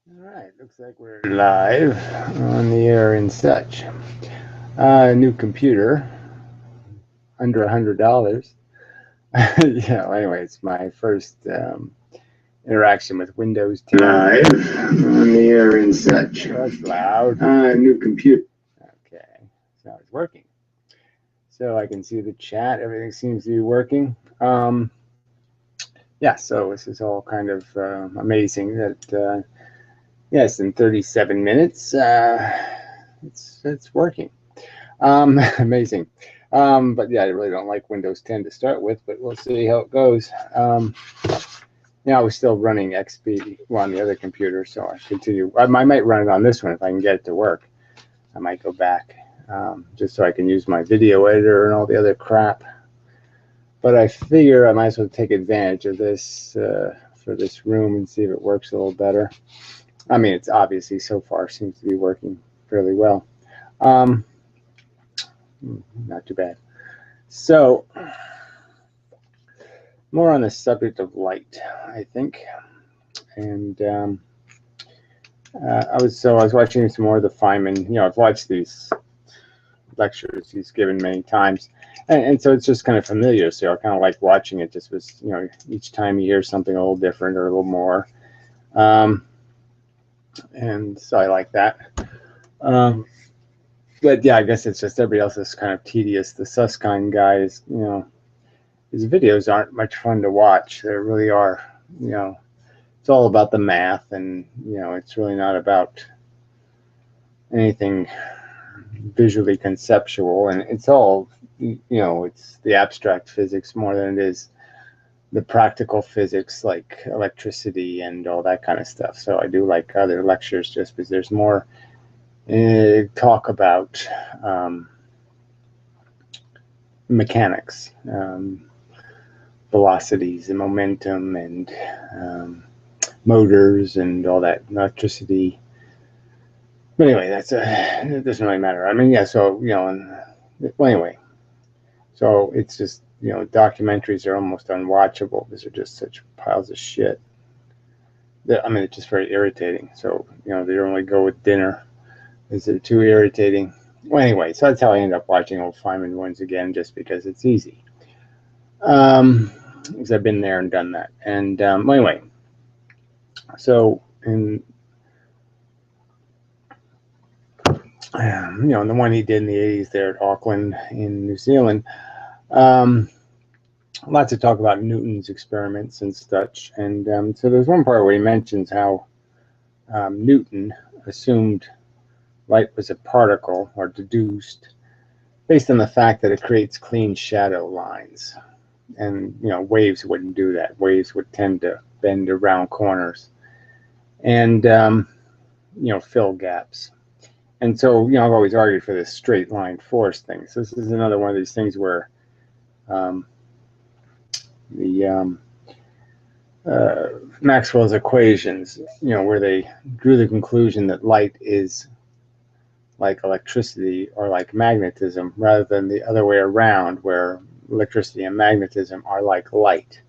All right, looks like we're live on the air and such. New computer, under $100. Yeah, well, anyway, it's my first interaction with Windows 10. Live on the air and such. Oh, that's loud. New computer. Okay, so it's working. So I can see the chat. Everything seems to be working. Yeah, so this is all kind of amazing that yes, in 37 minutes, it's working. Amazing. But yeah, I really don't like Windows 10 to start with, but we'll see how it goes. Yeah, I was still running XP on the other computer, so I continue. I might run it on this one if I can get it to work. I might go back just so I can use my video editor and all the other crap. But I figure I might as well take advantage of this for this room and see if it works a little better. I mean, it's obviously so far seems to be working fairly well. Um, not too bad. So, more on the subject of light, I think. And I was watching some more of the Feynman. You know, I've watched these lectures he's given many times, and so it's just kind of familiar. So I kind of like watching it. Just was, you know, each time you hear something a little different or a little more, um, and so I like that. Um, but yeah, I guess it's just everybody else is kind of tedious. The Susskind guy is, you know, his videos aren't much fun to watch. They really are. You know, it's all about the math, and you know, it's really not about anything visually conceptual. And it's all, you know, it's the abstract physics more than it is the practical physics like electricity and all that kind of stuff. So I do like other lectures just because there's more talk about mechanics, velocities and momentum and motors and all that electricity. But anyway, it doesn't really matter. I mean, yeah. So you know, well, anyway, so it's just, you know, documentaries are almost unwatchable because they're just such piles of shit. I mean, it's just very irritating. So you know, they normally go with dinner. Is it too irritating? Well, anyway, so that's how I end up watching old Feynman ones again, just because it's easy. Because I've been there and done that. And well, anyway, so in you know, the one he did in the 80s there at Auckland in New Zealand, um, lots of talk about Newton's experiments and such. And so there's one part where he mentions how Newton assumed light was a particle, or deduced, based on the fact that it creates clean shadow lines. And, you know, waves wouldn't do that. Waves would tend to bend around corners and, you know, fill gaps. And so, you know, I've always argued for this straight line force thing. So this is another one of these things where um, the Maxwell's equations, you know, where they drew the conclusion that light is like electricity or like magnetism, rather than the other way around, where electricity and magnetism are like light,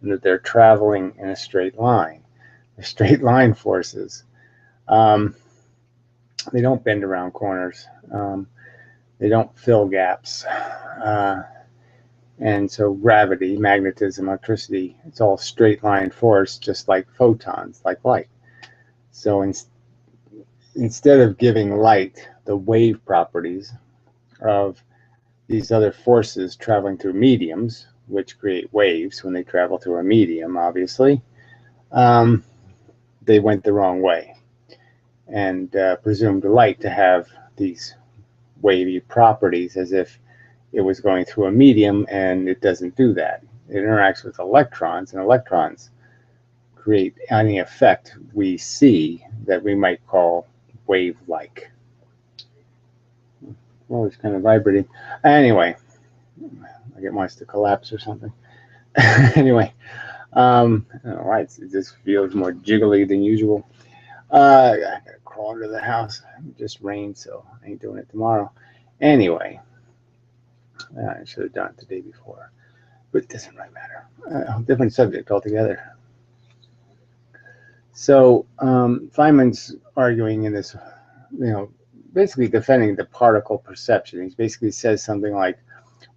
and that they're traveling in a straight line. They're straight line forces. Um, they don't bend around corners. They don't fill gaps. And so gravity, magnetism, electricity, it's all straight line force, just like photons, like light. So instead of giving light the wave properties of these other forces traveling through mediums, which create waves when they travel through a medium, obviously, um, they went the wrong way and presumed light to have these wavy properties as if it was going through a medium, and it doesn't do that. It interacts with electrons, and electrons create any effect we see that we might call wave-like. Well, it's kind of vibrating. Anyway, like it wants to collapse or something. Anyway, I don't know why it just feels more jiggly than usual. I gotta crawl under the house. It just rained, so I ain't doing it tomorrow. Anyway, I should have done it the day before, but it doesn't really matter. Different subject altogether. So Feynman's arguing in this, basically defending the particle perception. He basically says something like,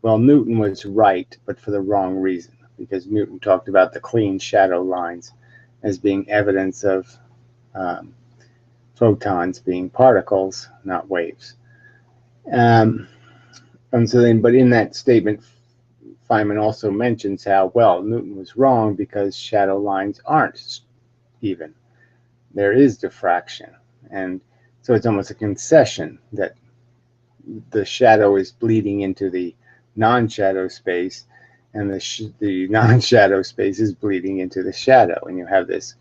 well, Newton was right, but for the wrong reason, because Newton talked about the clean shadow lines as being evidence of photons being particles, not waves. And so then, but in that statement, Feynman also mentions how, well, Newton was wrong because shadow lines aren't even. There is diffraction. And so it's almost a concession that the shadow is bleeding into the non-shadow space, and the non-shadow space is bleeding into the shadow, and you have this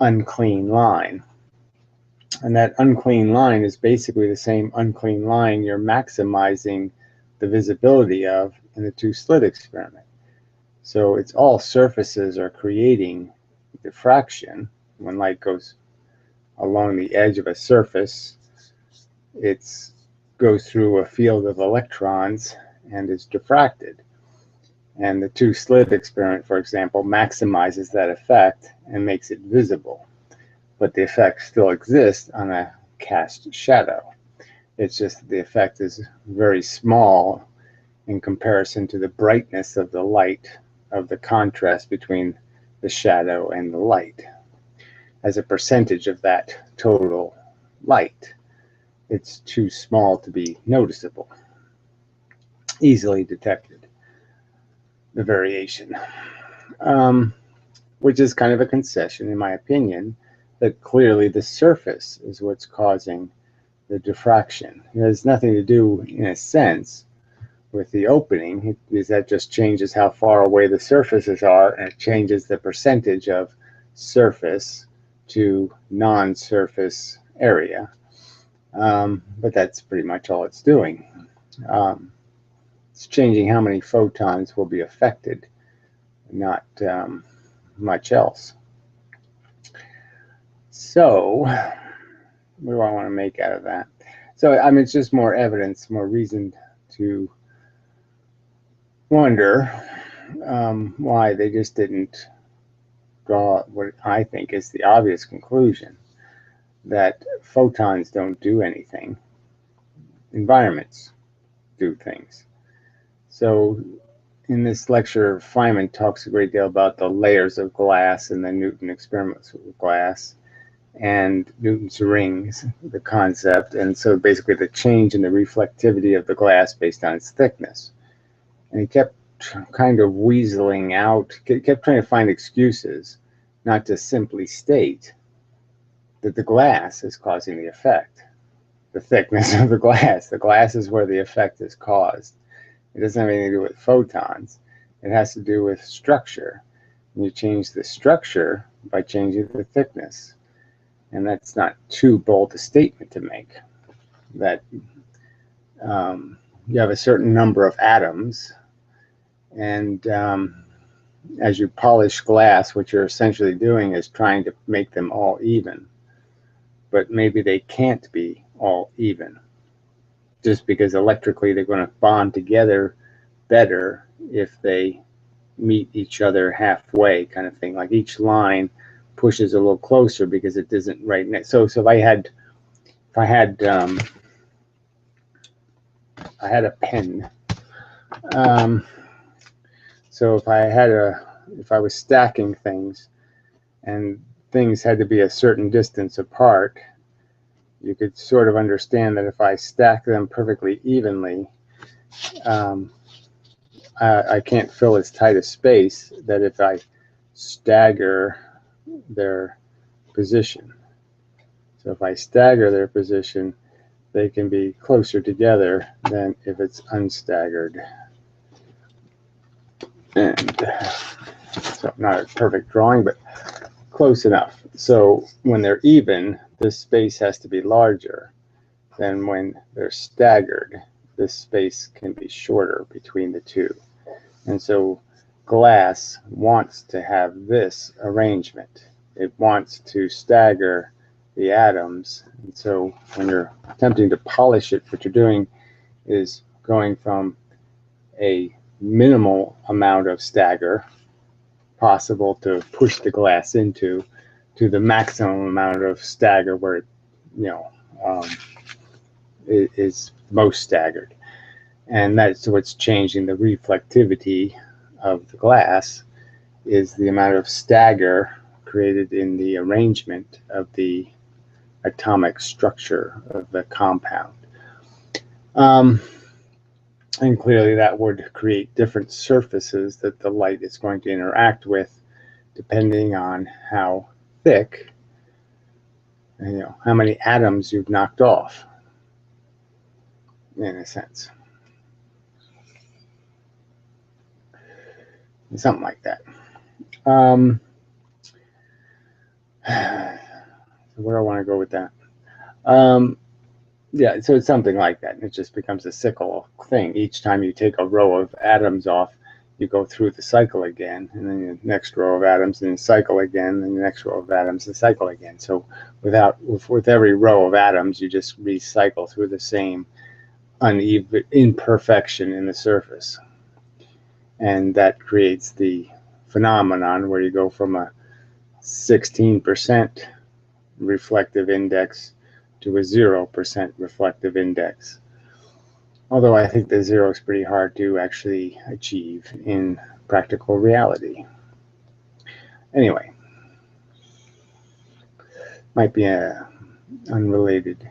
unclean line. And that unclean line is basically the same unclean line you're maximizing the visibility of in the two-slit experiment. So it's all surfaces are creating diffraction. When light goes along the edge of a surface, it goes through a field of electrons and is diffracted. And the two-slit experiment, for example, maximizes that effect and makes it visible. But the effect still exists on a cast shadow. It's just that the effect is very small in comparison to the brightness of the light, of the contrast between the shadow and the light. As a percentage of that total light, it's too small to be noticeable, easily detected, the variation. Which is kind of a concession, in my opinion, that clearly the surface is what's causing the diffraction. It has nothing to do, in a sense, with the opening, because that just changes how far away the surfaces are, and it changes the percentage of surface to non-surface area. But that's pretty much all it's doing. It's changing how many photons will be affected, not much else. So, what do I want to make out of that? So, I mean, it's just more evidence, more reason to wonder why they just didn't draw what I think is the obvious conclusion, that photons don't do anything. Environments do things. So in this lecture, Feynman talks a great deal about the layers of glass and the Newton experiments with glass and Newton's rings, the concept, and so basically the change in the reflectivity of the glass based on its thickness. And he kept kind of weaseling out, kept trying to find excuses, not to simply state that the glass is causing the effect, the thickness of the glass. The glass is where the effect is caused. It doesn't have anything to do with photons. It has to do with structure. And you change the structure by changing the thickness. And that's not too bold a statement to make, that you have a certain number of atoms, and as you polish glass, what you're essentially doing is trying to make them all even. But maybe they can't be all even, just because electrically they're going to bond together better if they meet each other halfway, kind of thing. Like each line pushes a little closer because it isn't right next. So if I had a pen. So if I was stacking things and things had to be a certain distance apart, you could sort of understand that if I stack them perfectly evenly, I can't fill as tight a space that if I stagger their position. So if I stagger their position, they can be closer together than if it's unstaggered. And so not a perfect drawing, but close enough. So when they're even, this space has to be larger than when they're staggered. This space can be shorter between the two. And so glass wants to have this arrangement. It wants to stagger the atoms. And so when you're attempting to polish it, what you're doing is going from a minimal amount of stagger possible to push the glass into, to the maximum amount of stagger where it, is most staggered. And that's what's changing the reflectivity of the glass, is the amount of stagger created in the arrangement of the atomic structure of the compound. And clearly that would create different surfaces that the light is going to interact with depending on how thick, how many atoms you've knocked off, in a sense. Something like that. So where do I want to go with that? Yeah, so it's something like that. It just becomes a cycle thing. Each time you take a row of atoms off, you go through the cycle again, and then the next row of atoms, and cycle again, and the next row of atoms, and cycle again. So with every row of atoms, you just recycle through the same uneven imperfection in the surface. And that creates the phenomenon where you go from a 16% reflective index to a 0% reflective index. Although I think the 0 is pretty hard to actually achieve in practical reality. Anyway, might be unrelated.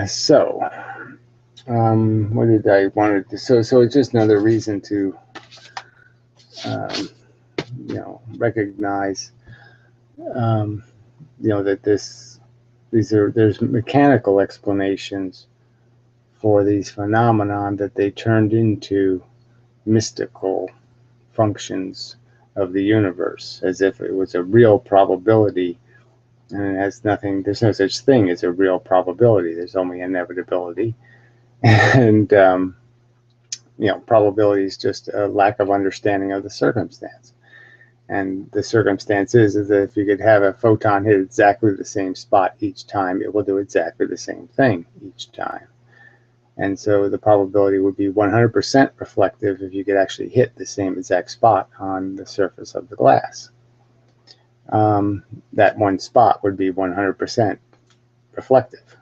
So, what did I want to? So it's just another reason to, recognize, that there's mechanical explanations for these phenomenon that they turned into mystical functions of the universe, as if it was a real probability, and it has nothing. There's no such thing as a real probability. There's only inevitability, and probability is just a lack of understanding of the circumstance. And the circumstance is that if you could have a photon hit exactly the same spot each time, it will do exactly the same thing each time. And so the probability would be 100% reflective if you could actually hit the same exact spot on the surface of the glass. That one spot would be 100% reflective.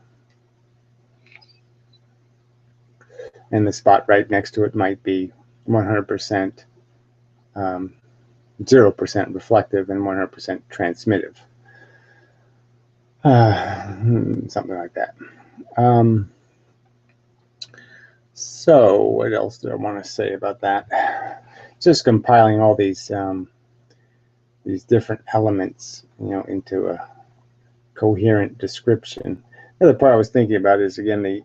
And the spot right next to it might be 100% 0% reflective and 100% transmittive. Something like that. So what else do I want to say about that? Just compiling all these different elements, into a coherent description. The other part I was thinking about is, again,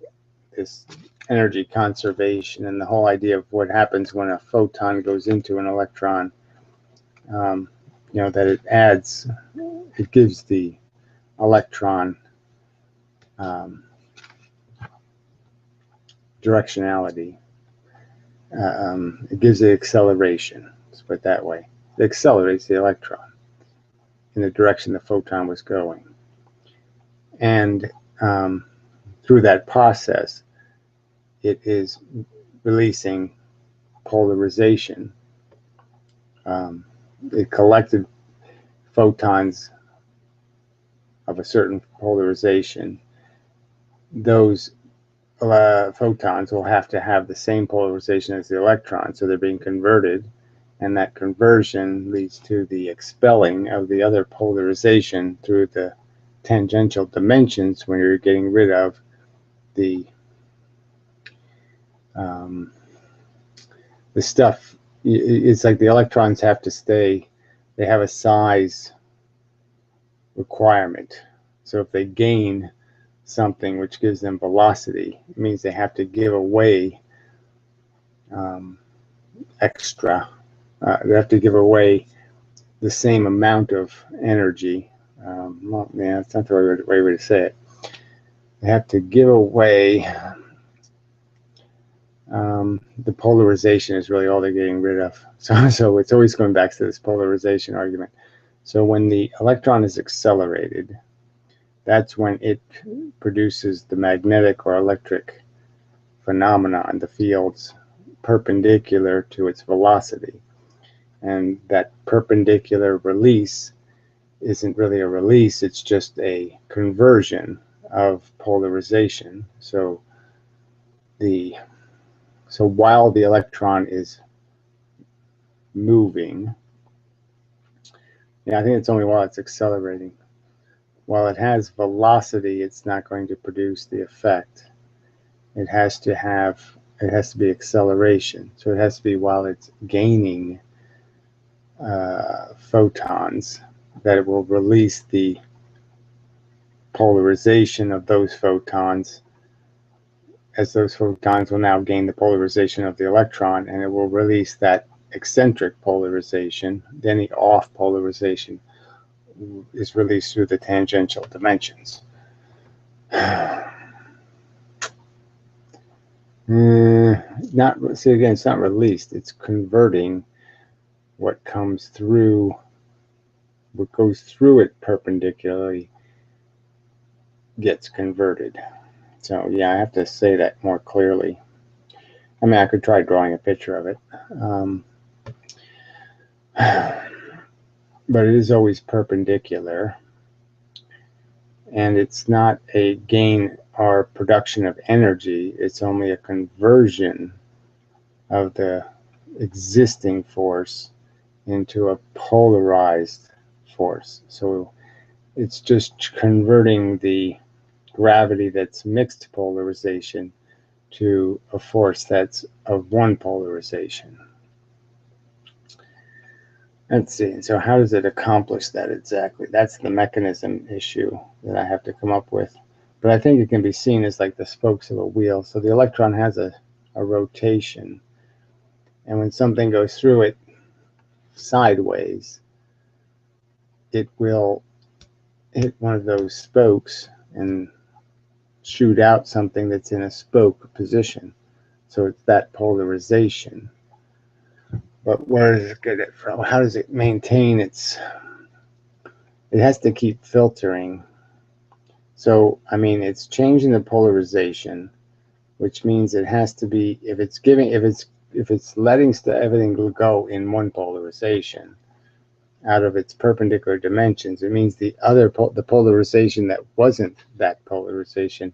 this energy conservation and the whole idea of what happens when a photon goes into an electron. That it gives the electron directionality. It gives it acceleration. Let's put it that way. It accelerates the electron in the direction the photon was going. And through that process, it is releasing polarization. It collected photons of a certain polarization. Those photons will have to have the same polarization as the electron, so they're being converted, and that conversion leads to the expelling of the other polarization through the tangential dimensions when you're getting rid of the stuff. It's like the electrons have to stay, they have a size requirement. So if they gain something which gives them velocity, it means they have to give away extra. They have to give away the same amount of energy. Well, yeah, that's not the right way to say it. They have to give away the polarization is really all they're getting rid of. So it's always going back to this polarization argument. So when the electron is accelerated, that's when it produces the magnetic or electric phenomenon, the fields perpendicular to its velocity. And that perpendicular release isn't really a release, it's just a conversion of polarization. So while the electron is moving, I think it's only while it's accelerating. While it has velocity, it's not going to produce the effect. It has to be acceleration. So it has to be while it's gaining photons that it will release the polarization of those photons, as those photons will now gain the polarization of the electron, and it will release that eccentric polarization. Then the off polarization is released through the tangential dimensions. It's not released, it's converting what goes through it perpendicularly gets converted. So yeah, I have to say that more clearly. I mean, I could try drawing a picture of it. But it is always perpendicular, and it's not a gain or production of energy, it's only a conversion of the existing force into a polarized force. So it's just converting the gravity that's mixed polarization to a force that's of one polarization. Let's see. So how does it accomplish that exactly? That's the mechanism issue that I have to come up with. But I think it can be seen as like the spokes of a wheel. So the electron has a rotation. And when something goes through it sideways, it will hit one of those spokes and shoot out something that's in a spoke position. So it's that polarization. But where does it get it from? How does it maintain its... It has to keep filtering. So, I mean, it's changing the polarization, which means it has to be, if it's letting everything go in one polarization out of its perpendicular dimensions, it means the polarization that wasn't that polarization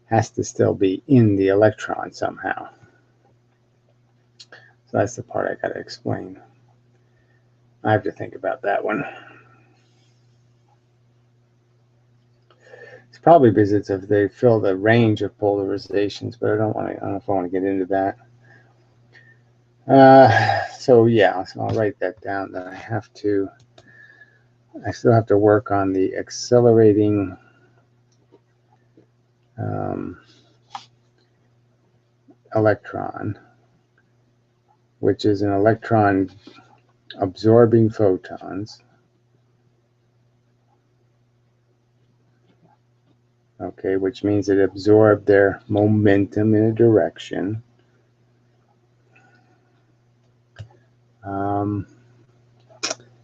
has to still be in the electron somehow. So that's the part I got to explain. I have to think about that one. It's probably because they fill the range of polarizations, but I don't know if I want to get into that. So yeah, so I'll write that down. That I still have to work on the accelerating electron, which is an electron absorbing photons. Okay, which means it absorbed their momentum in a direction.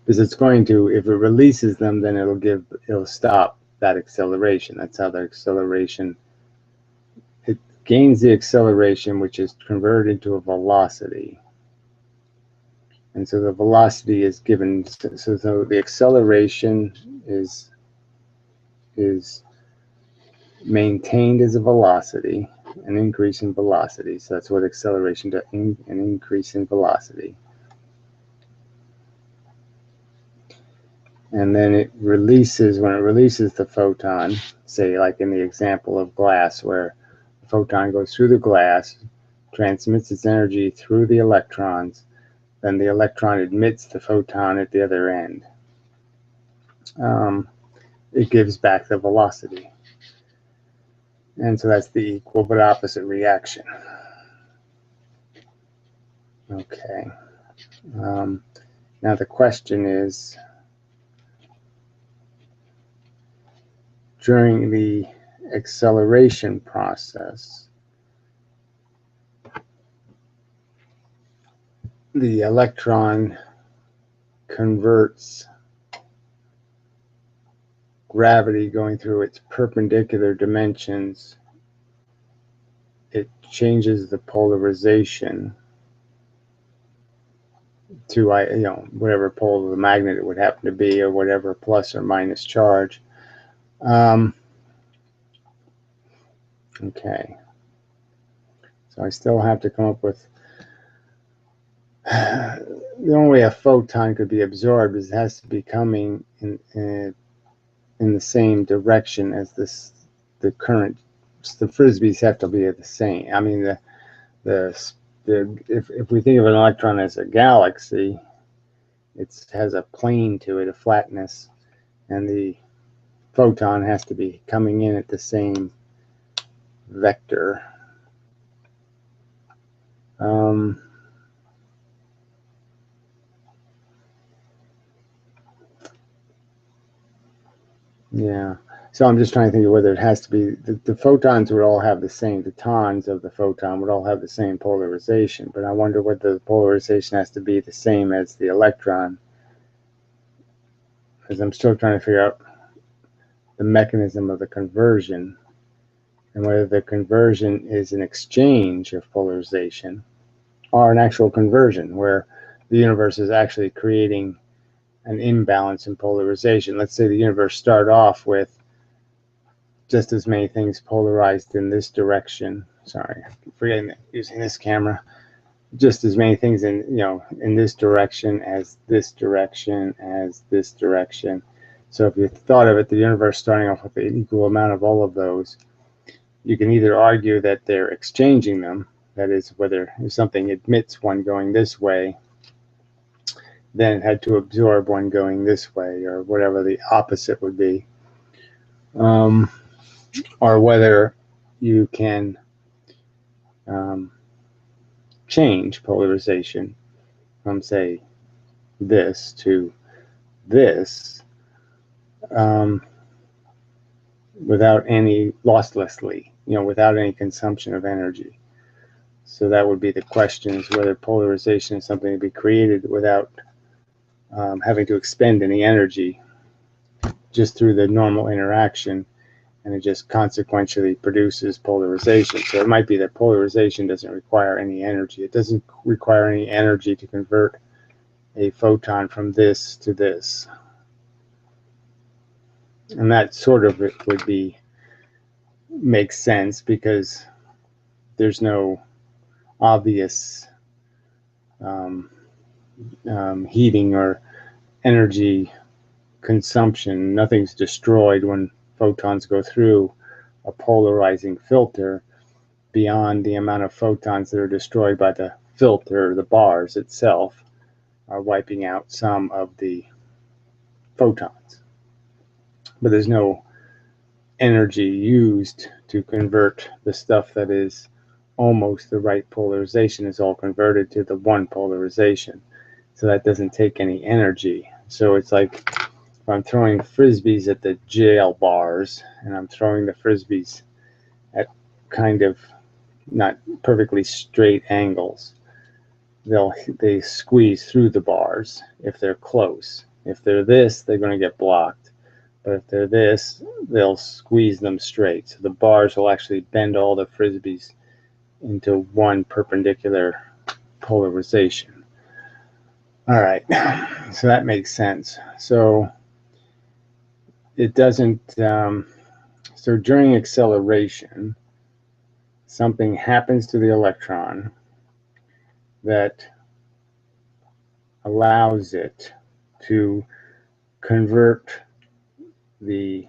Because it's going to, if it releases them, then it'll stop that acceleration. That's how the acceleration, it gains the acceleration, which is converted into a velocity. And so the velocity is given, so the acceleration is maintained as a velocity, an increase in velocity. So that's what acceleration does, an increase in velocity. And then it releases, when it releases the photon, say like in the example of glass, where the photon goes through the glass, transmits its energy through the electrons, then the electron emits the photon at the other end. It gives back the velocity. And so that's the equal but opposite reaction. Okay. Now the question is, during the acceleration process, the electron converts gravity going through its perpendicular dimensions. It changes the polarization to whatever pole of the magnet it would happen to be, or whatever plus or minus charge. Okay, so I still have to come up with the only way a photon could be absorbed is it has to be coming in the same direction as the current. The frisbees have to be the same. I mean, if we think of an electron as a galaxy, it has a plane to it, a flatness, and the photon has to be coming in at the same vector. Yeah. So I'm just trying to think of whether it has to be, the photons would all have the same, the tons of the photon would all have the same polarization, but I wonder whether the polarization has to be the same as the electron, because I'm still trying to figure out the mechanism of the conversion, and whether the conversion is an exchange of polarization or an actual conversion where the universe is actually creating an imbalance in polarization. Let's say the universe started off with just as many things polarized in this direction. Sorry, I keep forgetting that using this camera. Just as many things in this direction as this direction as this direction. So if you thought of it, the universe starting off with an equal amount of all of those, you can either argue that they're exchanging them, that is, whether if something admits one going this way, then it had to absorb one going this way, or whatever the opposite would be. Or whether you can change polarization from, say, this to this without any losslessly, without any consumption of energy. So that would be the question, is whether polarization is something to be created without having to expend any energy, just through the normal interaction, and it just consequentially produces polarization. So it might be that polarization doesn't require any energy. It doesn't require any energy to convert a photon from this to this. And that sort of would makes sense, because there's no obvious heating or energy consumption. Nothing's destroyed when photons go through a polarizing filter beyond the amount of photons that are destroyed by the filter. The bars itself are wiping out some of the photons, but there's no energy used to convert the stuff that is almost the right polarization, is all converted to the one polarization. So that doesn't take any energy. So it's like if I'm throwing frisbees at the jail bars, and I'm throwing the frisbees at kind of not perfectly straight angles, they squeeze through the bars if they're close. If they're this, they're going to get blocked. But if they're this, they'll squeeze them straight. So the bars will actually bend all the frisbees into one perpendicular polarization. All right, so that makes sense. So it doesn't, so during acceleration, something happens to the electron that allows it to convert the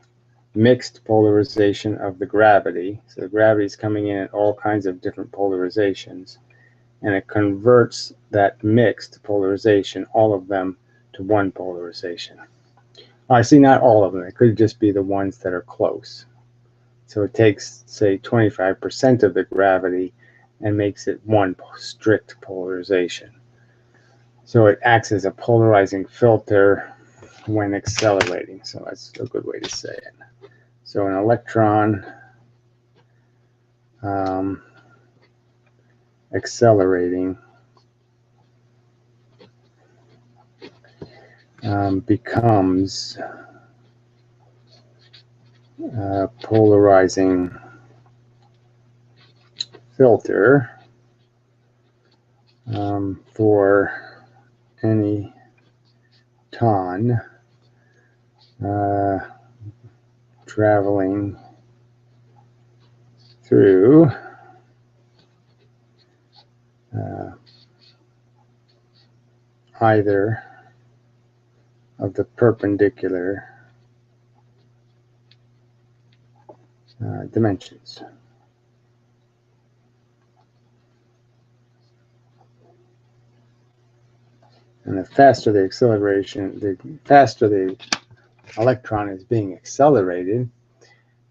mixed polarization of the gravity. So the gravity is coming in at all kinds of different polarizations, and it converts that mixed polarization, all of them, to one polarization. I see, not all of them. It could just be the ones that are close. So it takes, say, 25% of the gravity and makes it one strict polarization. So it acts as a polarizing filter when accelerating. So that's a good way to say it. So an electron accelerating becomes a polarizing filter for any ton traveling through either of the perpendicular dimensions. And the faster the acceleration, the faster the electron is being accelerated,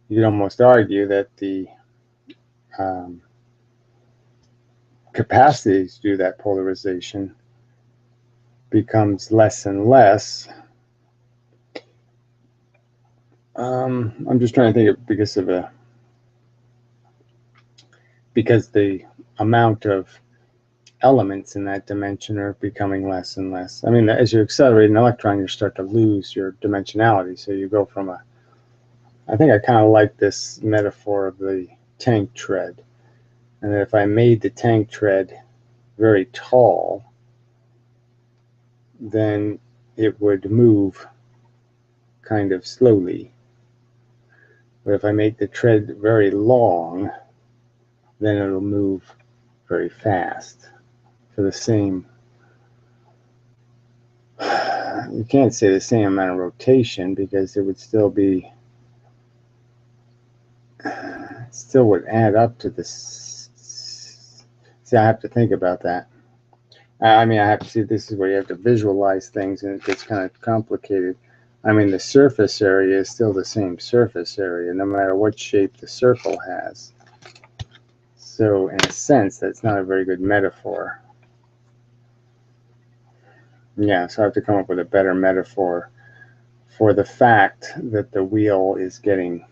you could almost argue that the capacity to do that polarization becomes less and less. I'm just trying to think of because the amount of elements in that dimension are becoming less and less. I mean, as you accelerate an electron, you start to lose your dimensionality. So you go from I think I kind of like this metaphor of the tank tread. And that if I made the tank tread very tall, then it would move kind of slowly. But if I make the tread very long, then it'll move very fast for the same, you can't say the same amount of rotation, because it would still be, it still would add up to this. See, I have to think about that. I mean, I have to see, this is where you have to visualize things, and it gets kind of complicated. I mean, the surface area is still the same surface area, no matter what shape the circle has. So, in a sense, that's not a very good metaphor. Yeah, so I have to come up with a better metaphor for the fact that the wheel is getting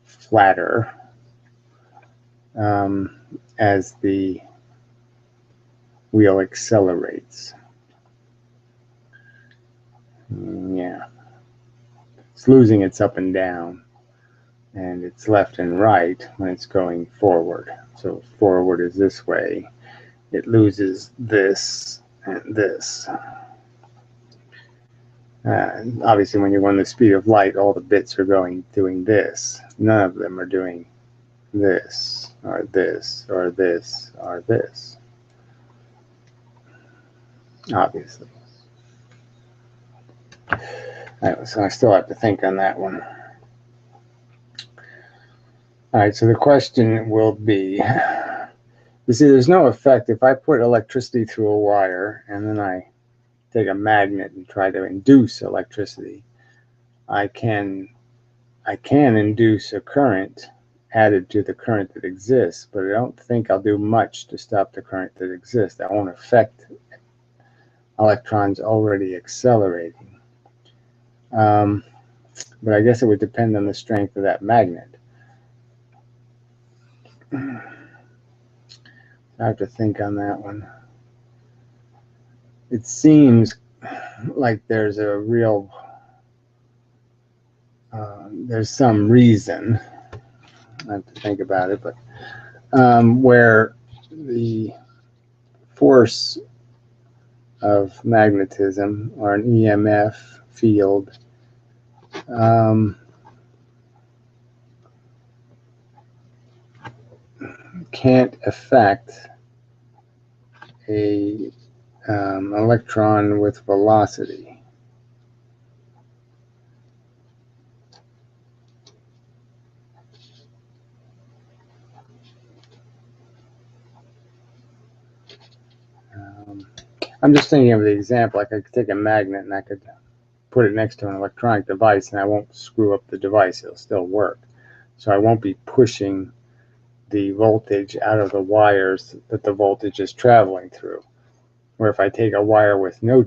flatter as the wheel accelerates. Yeah. It's losing its up and down, and it's left and right when it's going forward. So forward is this way. It loses this and this. Obviously, when you're going the speed of light, all the bits are doing this. None of them are doing this, or this, or this, or this. Obviously. Anyway, so I still have to think on that one. All right, so the question will be, you see, there's no effect if I put electricity through a wire and then I take a magnet and try to induce electricity. I can induce a current added to the current that exists, but I don't think I'll do much to stop the current that exists. That won't affect electrons already accelerating. But I guess it would depend on the strength of that magnet. I have to think on that one. It seems like there's a real, there's some reason, I have to think about it, but where the force of magnetism, or an EMF field, can't affect a electron with velocity. I'm just thinking of the example. I could take a magnet and I could put it next to an electronic device, and I won't screw up the device. It'll still work. So I won't be pushing the voltage out of the wires that the voltage is traveling through. Where if I take a wire with no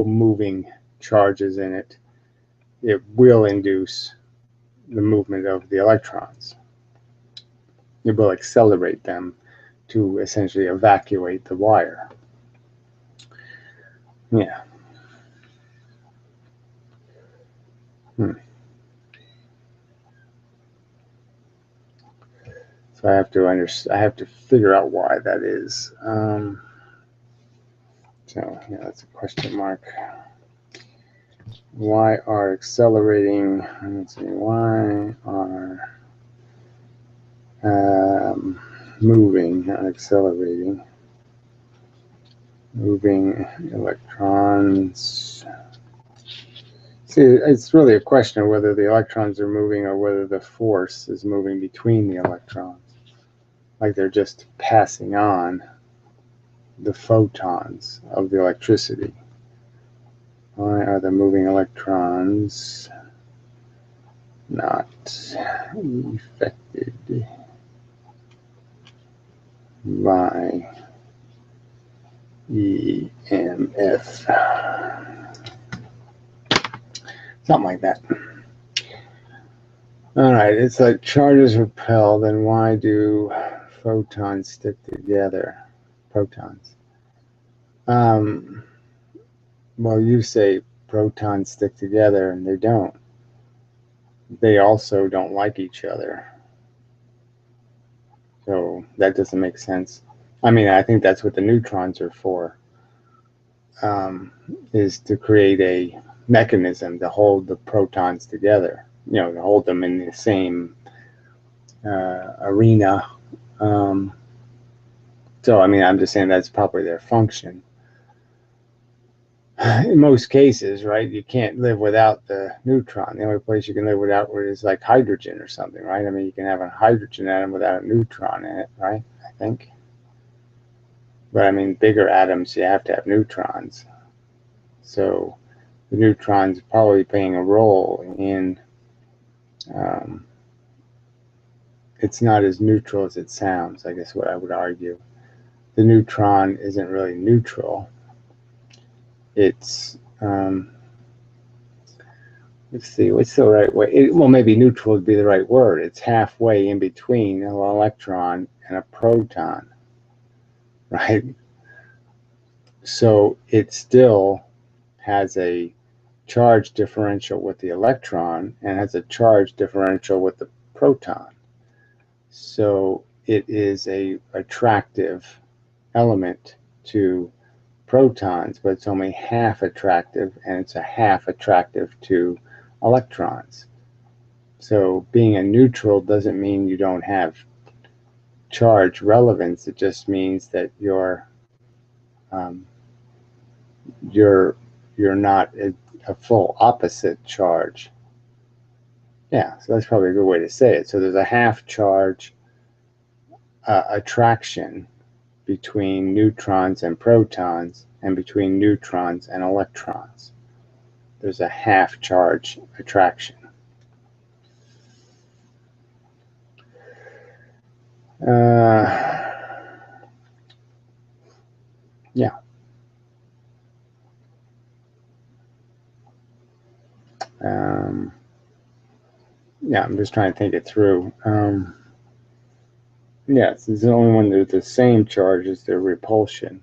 moving charges in it, it will induce the movement of the electrons. It will accelerate them to essentially evacuate the wire. Yeah. So I have to figure out why that is. So yeah, that's a question mark. Why are accelerating? Let's see. Why are moving, not accelerating, moving electrons? See, it's really a question of whether the electrons are moving or whether the force is moving between the electrons. Like they're just passing on the photons of the electricity. Why are the moving electrons not affected by EMF? Something like that. All right, it's like charges repel, then why do photons stick together? Protons. Well, you say protons stick together, and they don't. They also don't like each other. So that doesn't make sense. I mean, I think that's what the neutrons are for, is to create a mechanism to hold the protons together, you know, to hold them in the same arena. So, I mean, I'm just saying that's probably their function. In most cases, right, you can't live without the neutron. The only place you can live without it is like hydrogen or something, right? I mean, you can have a hydrogen atom without a neutron in it, right? I think. But I mean, bigger atoms, you have to have neutrons. So the neutron's probably playing a role in, it's not as neutral as it sounds, I guess what I would argue. The neutron isn't really neutral. It's, let's see, what's the right way? Well, maybe neutral would be the right word. It's halfway in between an electron and a proton, right? So it still has a charge differential with the electron and has a charge differential with the proton. So it is a attractive element to protons, but it's only half attractive, and it's a half attractive to electrons. So being a neutral doesn't mean you don't have charge relevance. It just means that you're not a full opposite charge. Yeah, so that's probably a good way to say it. So there's a half charge attraction between neutrons and protons, and between neutrons and electrons. There's a half charge attraction. Yeah. Yeah, I'm just trying to think it through. Yes, it's the only one that's the same charge as the repulsion.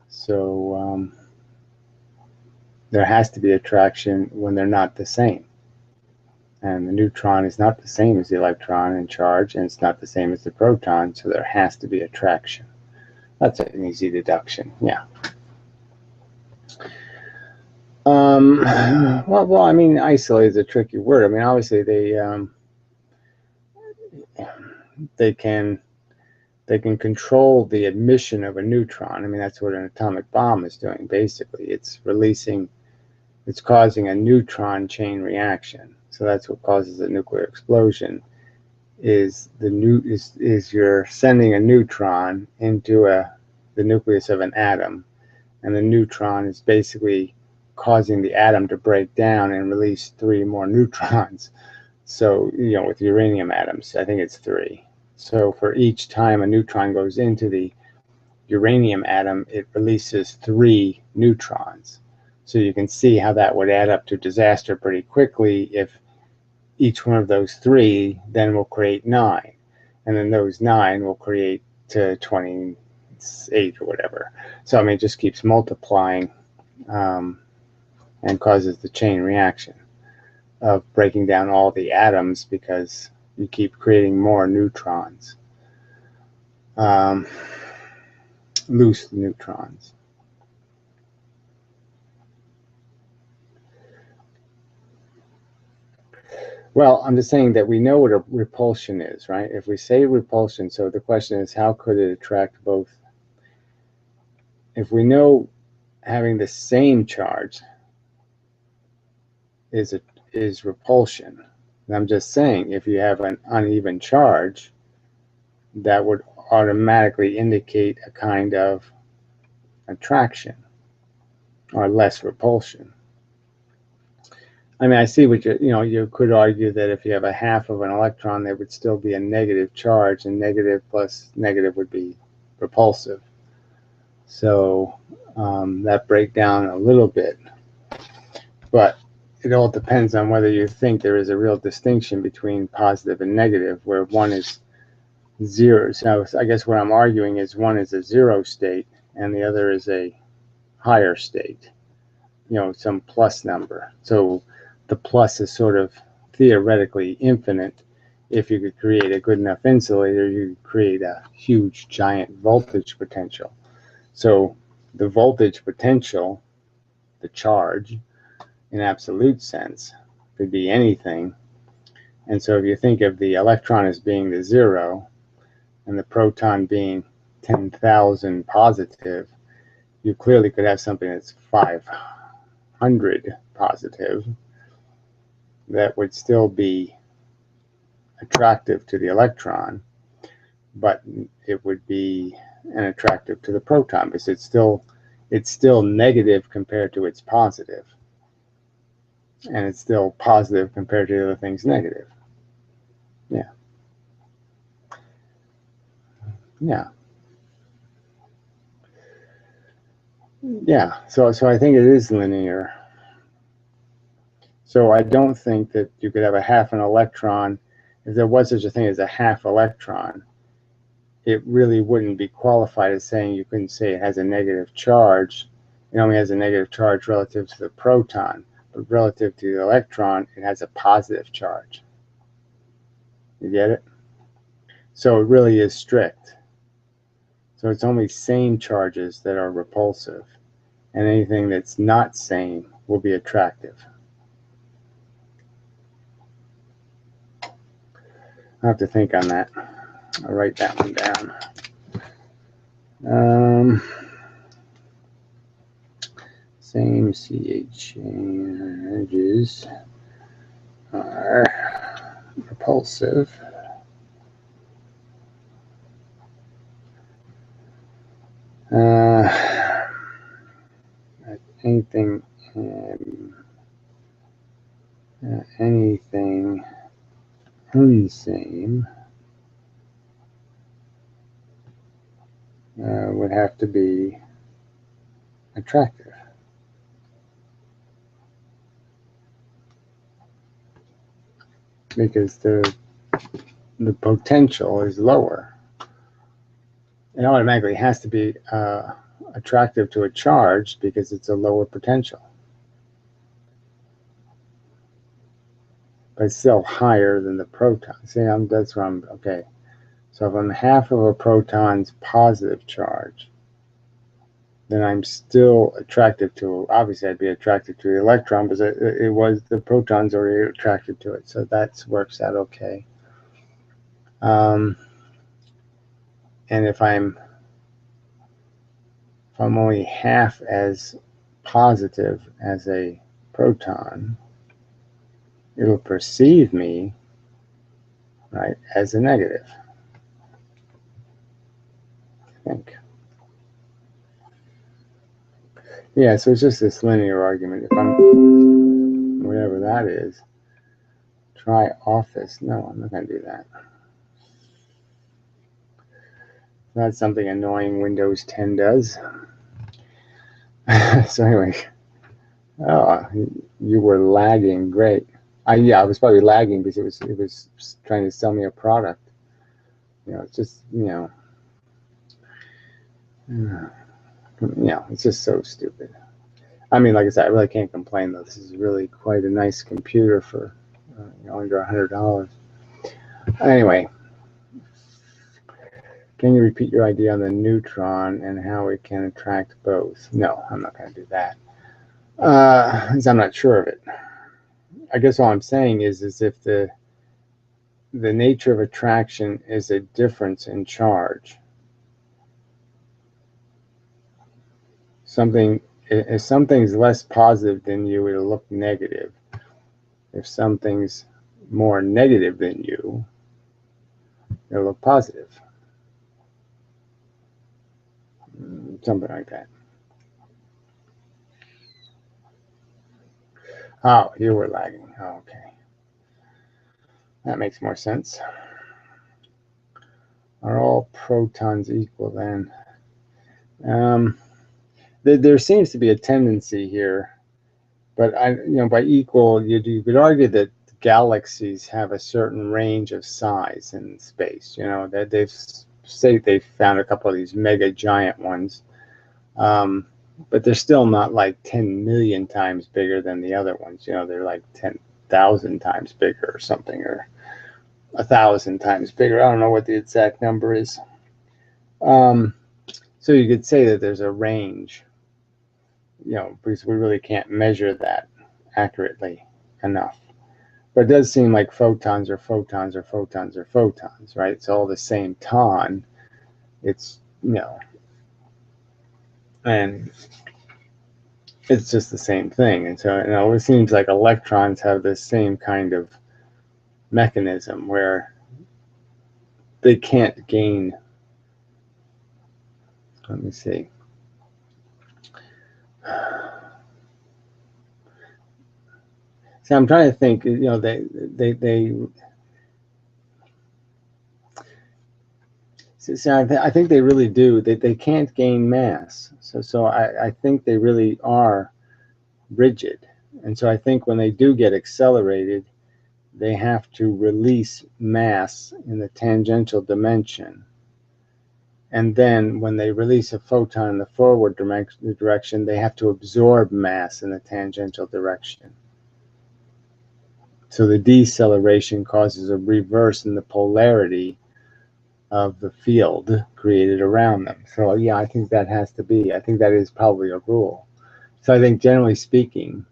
So there has to be attraction when they're not the same. And the neutron is not the same as the electron in charge, and it's not the same as the proton, so there has to be attraction. That's an easy deduction, yeah. Well, I mean, isolate is a tricky word. I mean, obviously they can control the emission of a neutron. I mean, that's what an atomic bomb is doing, basically. It's causing a neutron chain reaction. So that's what causes a nuclear explosion, is you're sending a neutron into the nucleus of an atom, and the neutron is basically causing the atom to break down and release 3 more neutrons. So, you know, with uranium atoms, I think it's 3. So for each time a neutron goes into the uranium atom, it releases 3 neutrons. So you can see how that would add up to disaster pretty quickly if each one of those 3 then will create 9. And then those 9 will create 28 or whatever. So, I mean, it just keeps multiplying and causes the chain reaction of breaking down all the atoms because you keep creating more neutrons, loose neutrons. Well, I'm just saying that we know what a repulsion is, right? If we say repulsion, so the question is, how could it attract both? If we know having the same charge is repulsion, and I'm just saying, if you have an uneven charge, that would automatically indicate a kind of attraction or less repulsion. I mean, I see what you could argue that if you have a half of an electron, there would still be a negative charge, and negative plus negative would be repulsive. So that breaks down a little bit, but it all depends on whether you think there is a real distinction between positive and negative, where one is zero. So I guess what I'm arguing is one is a zero state and the other is a higher state, some plus number. So the plus is sort of theoretically infinite. If you could create a good enough insulator, you could create a huge giant voltage potential. So the voltage potential, the charge in absolute sense, could be anything. And so if you think of the electron as being the zero and the proton being 10,000 positive, you clearly could have something that's 500 positive that would still be attractive to the electron, but it would be unattractive to the proton because it's still negative compared to its positive, and it's still positive compared to the other things negative. Yeah. So I think it is linear. So I don't think that you could have a half an electron. If there was such a thing as a half electron, it really wouldn't be qualified as saying, you couldn't say it has a negative charge. It only has a negative charge relative to the proton, but relative to the electron, it has a positive charge. You get it? So it really is strict. So it's only same charges that are repulsive, and anything that's not same will be attractive. I have to think on that. I'll write that one down. Same CH charges are repulsive. Anything unsame would have to be attractive. Because the potential is lower. It automatically has to be attractive to a charge because it's a lower potential. But it's still higher than the proton. See, that's where I'm, okay. So if I'm half of a proton's positive charge, then I'm still attractive to, obviously I'd be attracted to the electron because the proton's already attracted to it. So that works out okay. And if I'm only half as positive as a proton, it'll perceive me, right, as a negative, I think. Yeah, so it's just this linear argument. If I'm, whatever that is, try office. No, I'm not going to do that. That's something annoying Windows 10 does. So anyway, oh, you were lagging. Great. Yeah, I was probably lagging because it was trying to sell me a product. It's just, it's just so stupid. I mean, like I said, I really can't complain though. This is really quite a nice computer for under $100. Anyway, can you repeat your idea on the neutron and how it can attract both? No, I'm not going to do that because I'm not sure of it. I guess all I'm saying is if the nature of attraction is a difference in charge, if something's less positive than you, it'll look negative. If something's more negative than you, it'll look positive. Something like that. Oh, here we're lagging. Oh, okay. That makes more sense. Are all protons equal then? There seems to be a tendency here, but by equal, you could argue that galaxies have a certain range of size in space. That they've found a couple of these mega giant ones, but they're still not like 10 million times bigger than the other ones. They're like 10,000 times bigger or something, or 1,000 times bigger. I don't know what the exact number is. So you could say that there's a range, because we really can't measure that accurately enough. But it does seem like photons are photons are photons are photons, right? It's all the same ton. It's, and it's just the same thing. And so, it seems like electrons have the same kind of mechanism where they can't gain. Let me see. See, I'm trying to think. I think they really do. They can't gain mass. So I think they really are rigid. And so I think when they do get accelerated, they have to release mass in the tangential dimension. And then when they release a photon in the forward direction, they have to absorb mass in the tangential direction. So the deceleration causes a reverse in the polarity of the field created around them. So yeah, I think that has to be. I think that is probably a rule. So I think generally speaking,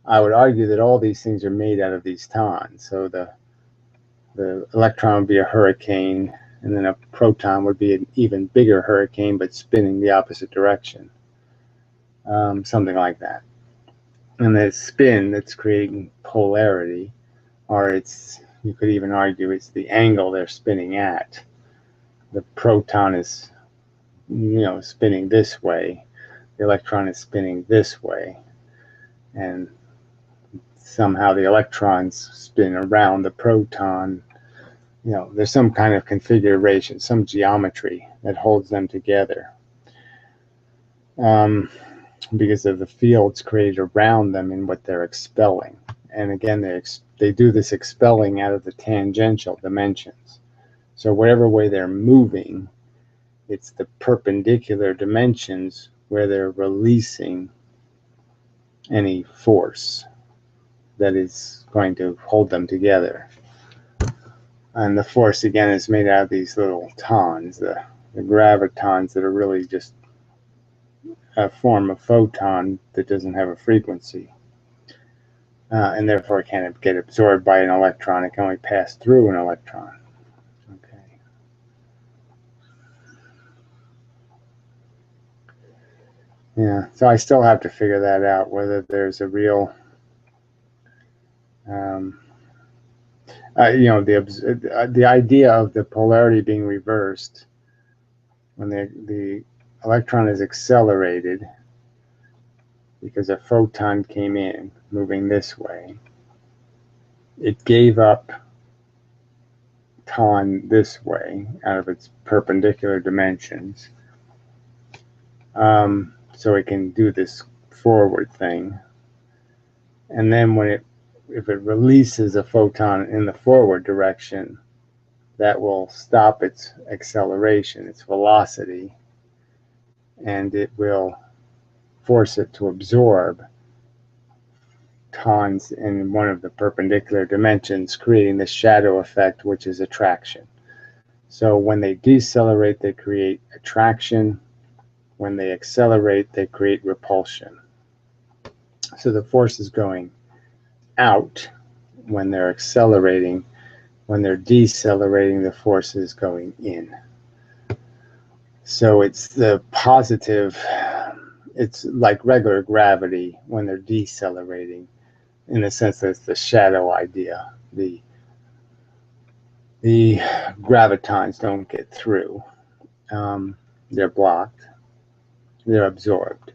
I would argue that all these things are made out of these tons. So the electron would be a hurricane, and then a proton would be an even bigger hurricane, but spinning the opposite direction. Something like that. And the spin that's creating polarity, or you could even argue it's the angle they're spinning at. The proton is, spinning this way. The electron is spinning this way. And somehow the electrons spin around the proton. There's some kind of configuration, some geometry that holds them together. Because of the fields created around them and what they're expelling. And again, they do this expelling out of the tangential dimensions. So whatever way they're moving, it's the perpendicular dimensions where they're releasing any force that is going to hold them together. And the force, again, is made out of these little tons, the gravitons that are really just a form of photon that doesn't have a frequency. And therefore it can't get absorbed by an electron. It can only pass through an electron. Okay. Yeah, so I still have to figure that out, whether there's a real, the idea of the polarity being reversed when the electron is accelerated because a photon came in moving this way. It gave up ton this way out of its perpendicular dimensions. So it can do this forward thing. And then if it releases a photon in the forward direction, that will stop its acceleration, its velocity, and it will force it to absorb tons in one of the perpendicular dimensions, creating the shadow effect, which is attraction. So when they decelerate, they create attraction. When they accelerate, they create repulsion. So the force is going out when they're accelerating. When they're decelerating, the force is going in. So it's the positive, it's like regular gravity when they're decelerating, in the sense that it's the shadow idea. The gravitons don't get through. They're blocked, they're absorbed.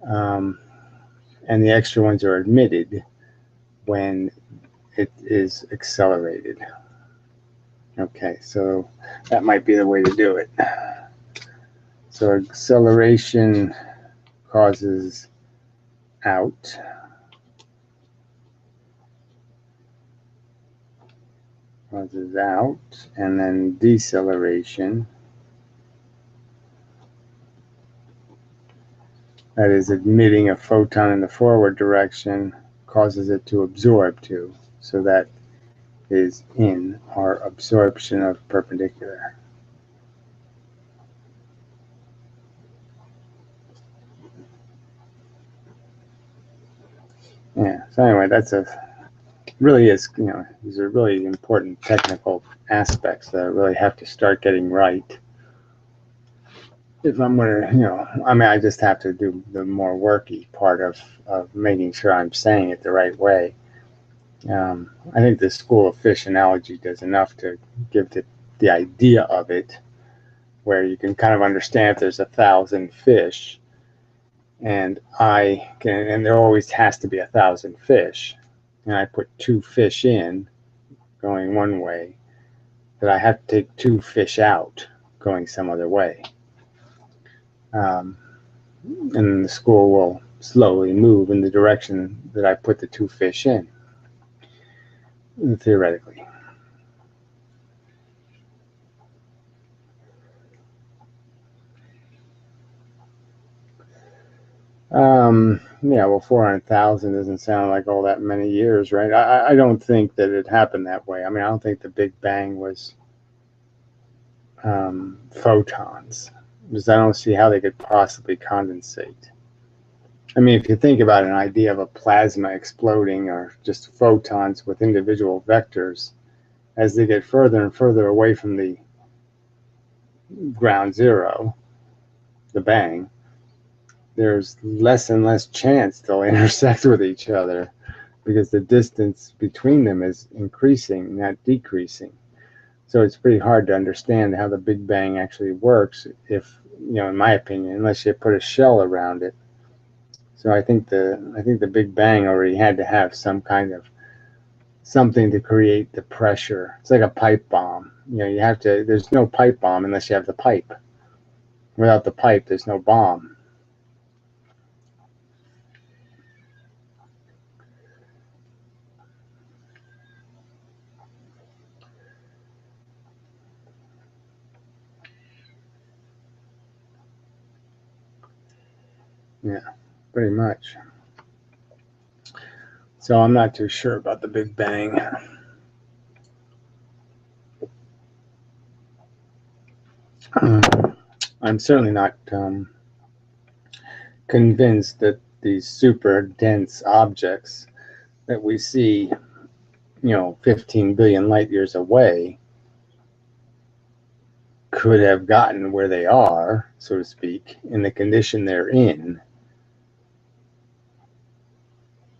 And the extra ones are admitted when it is accelerated. Okay, so that might be the way to do it. So acceleration causes out. Causes out, and then deceleration, that is admitting a photon in the forward direction, causes it to absorb too. So that is in, our absorption of perpendicular. Yeah, so anyway, that's really is, these are really important technical aspects that I really have to start getting right. If I'm going to, I just have to do the more worky part of making sure I'm saying it the right way. I think the school of fish analogy does enough to give the idea of it, where you can kind of understand if there's 1,000 fish, and there always has to be 1,000 fish, and I put 2 fish in going one way, that I have to take 2 fish out going some other way. And the school will slowly move in the direction that I put the 2 fish in, theoretically. Yeah, well, 400,000 doesn't sound like all that many years, right? I don't think that it happened that way. I don't think the Big Bang was photons, because I don't see how they could possibly condensate. If you think about an idea of a plasma exploding, or just photons with individual vectors, as they get further and further away from the ground zero, the bang, there's less and less chance they'll intersect with each other, because the distance between them is increasing, not decreasing. So it's pretty hard to understand how the Big Bang actually works, if, in my opinion, unless you put a shell around it. So I think the Big Bang already had to have some kind of something to create the pressure. It's like a pipe bomb. There's no pipe bomb unless you have the pipe. Without the pipe, there's no bomb. Yeah, pretty much. So I'm not too sure about the Big Bang. I'm certainly not convinced that these super dense objects that we see, 15 billion light years away, could have gotten where they are, so to speak, in the condition they're in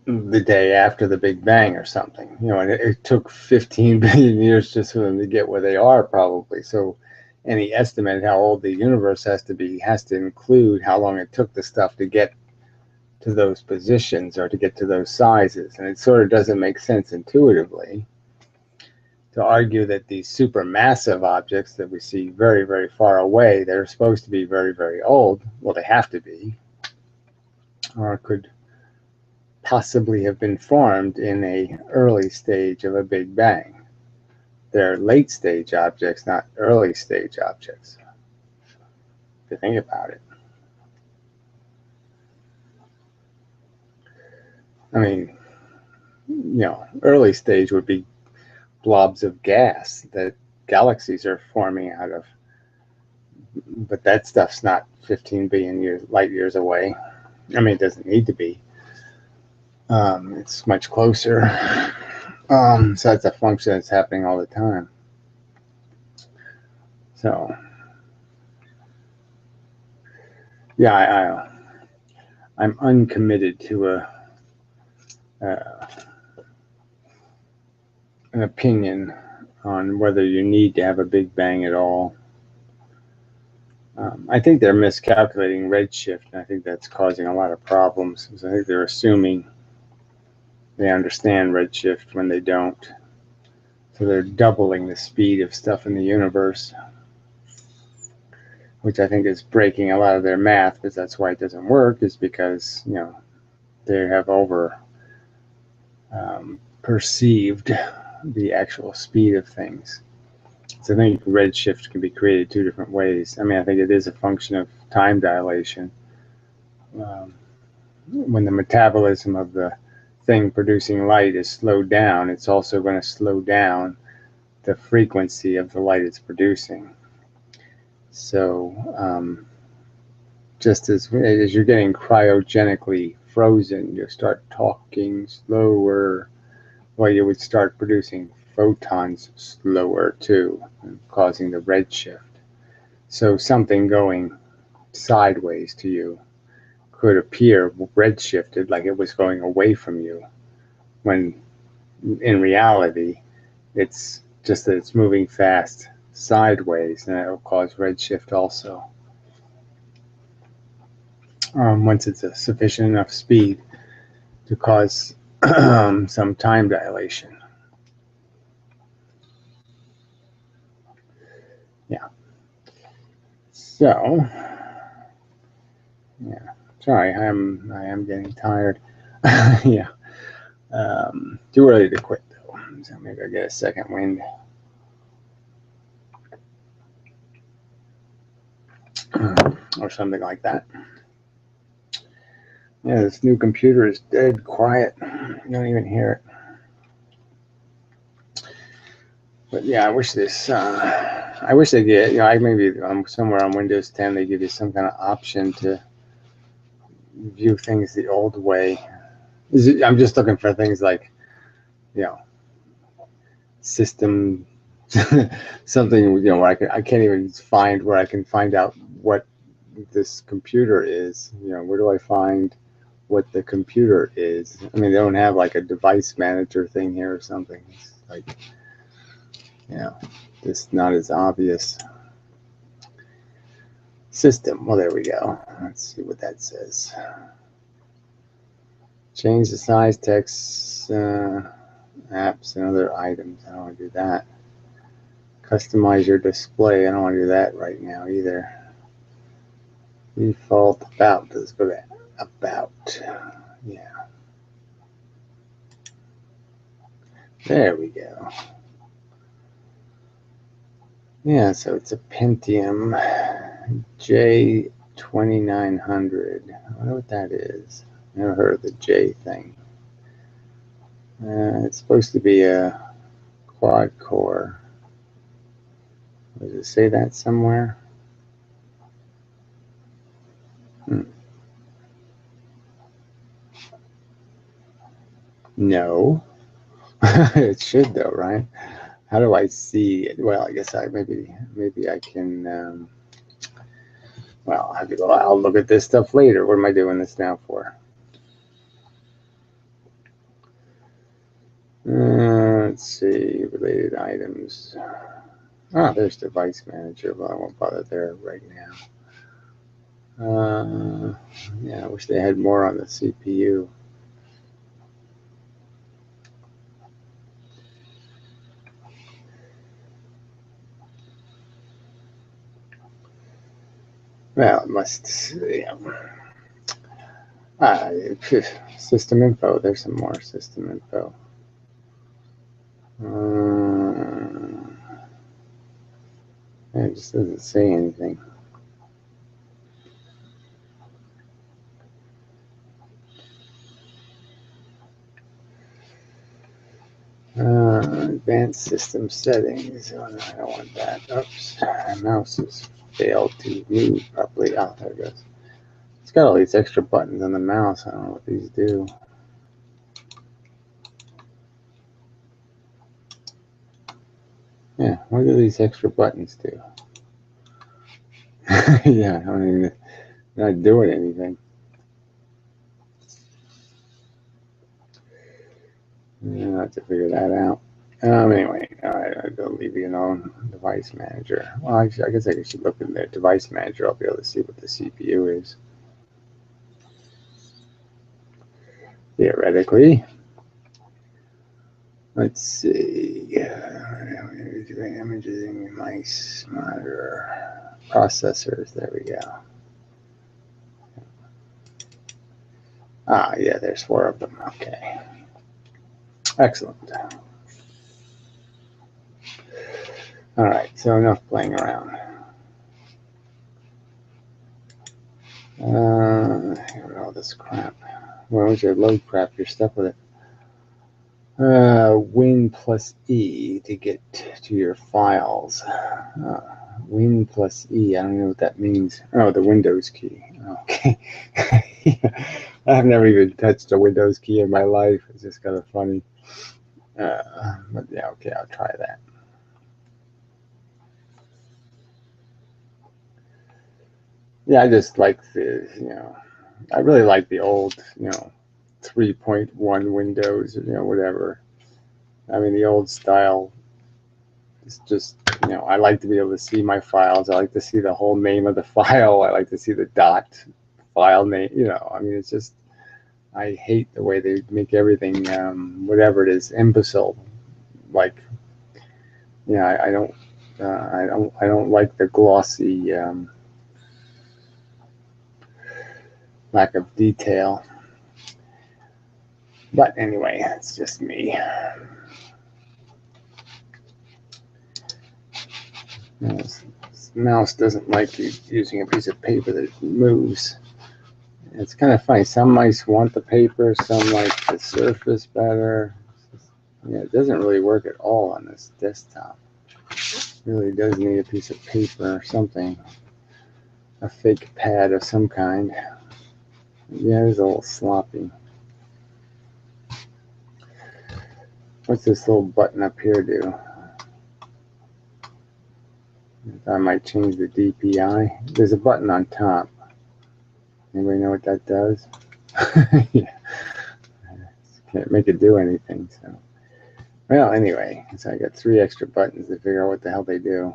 the day after the Big Bang or something. And it took 15 billion years just for them to get where they are, probably. So any estimate how old the universe has to include how long it took the stuff to get to those positions, or to get to those sizes. And it sort of doesn't make sense intuitively to argue that these supermassive objects that we see very, very far away, they're supposed to be very, very old. Well, they have to be, or could possibly have been formed in a early stage of a Big Bang. They're late stage objects, not early stage objects, if you think about it. Early stage would be blobs of gas that galaxies are forming out of. But that stuff's not 15 billion light years away. It doesn't need to be. It's much closer. So that's a function that's happening all the time. So, yeah, I'm uncommitted to an opinion on whether you need to have a Big Bang at all. I think they're miscalculating redshift, and I think that's causing a lot of problems. Because I think they're assuming they understand redshift when they don't. So they're doubling the speed of stuff in the universe, which I think is breaking a lot of their math, because that's why it doesn't work, is because, they have over perceived the actual speed of things. So I think redshift can be created two different ways. I mean, I think it is a function of time dilation. When the metabolism of the thing producing light is slowed down, it's also going to slow down the frequency of the light it's producing. So just as you're getting cryogenically frozen, you start talking slower. Well, you would start producing photons slower too, causing the redshift. So something going sideways to you could appear redshifted, like it was going away from you, when in reality it's just that it's moving fast sideways, and it will cause redshift also. Once it's a sufficient enough speed to cause some time dilation. Yeah. So, yeah. Sorry, I am getting tired. Yeah. Too early to quit though. So maybe I'll get a second wind. Or something like that. Yeah, this new computer is dead quiet. You don't even hear it. But yeah, I wish they get, maybe somewhere on Windows 10 they give you some kind of option to view things the old way. I'm just looking for things like, system, something, where I can't even find where I can find out what this computer is. Where do I find what the computer is? I mean, they don't have like a device manager thing here or something. It's like, just not as obvious. System. Well, there we go. Let's see what that says. Change the size, text, apps, and other items. I don't want to do that. Customize your display. I don't want to do that right now either. Default about. Let's go to about. Yeah. There we go. Yeah, so it's a Pentium J2900. I wonder what that is. Never heard of the J thing. It's supposed to be a quad core. Does it say that somewhere? No. It should though, right? How do I see it? Well, I guess maybe I can. Well, I'll look at this stuff later. What am I doing this now for? Let's see, related items. Oh, there's device manager, but I won't bother there right now. Yeah, I wish they had more on the CPU. Well, it must. System info. There's some more system info. It just doesn't say anything. Advanced system settings. Oh, no, I don't want that. Oops, my mouse has failed to move properly. Oh, there it goes. It's got all these extra buttons on the mouse. I don't know what these do. What do these extra buttons do? Yeah, I mean, not doing anything. I'll have to figure that out. Anyway, I'll leave you alone. Device manager. Well, I guess I should look in the device manager. I'll be able to see what the CPU is. Theoretically. Let's see. Imaging, mice, monitor, processors. There we go. Ah, yeah, there's 4 of them. Okay. Excellent. All right, so enough playing around. All this crap. Well, once you load crap, you're stuck with it. Win plus E to get to your files. Win plus E, I don't know what that means. Oh, the Windows key. Okay. I've never even touched a Windows key in my life. It's just kind of funny. But yeah, okay, I'll try that. Yeah, I just like the, I really like the old, 3.1 Windows, whatever. I mean, the old style is just, I like to be able to see my files. I like to see the whole name of the file. I like to see the dot file name, I mean, it's just, I hate the way they make everything, whatever it is, imbecile. Like, I don't like the glossy, lack of detail. But anyway, it's just me. This mouse doesn't like you using a piece of paper that moves. It's kind of funny. Some mice want the paper, some like the surface better. Yeah, it doesn't really work at all on this desktop. It really does need a piece of paper or something. A fake pad of some kind. Yeah, it's a little sloppy. What's this little button up here do? I might change the DPI. There's a button on top. Anybody know what that does? Yeah. Can't make it do anything. So, well, anyway, so I got 3 extra buttons to figure out what the hell they do.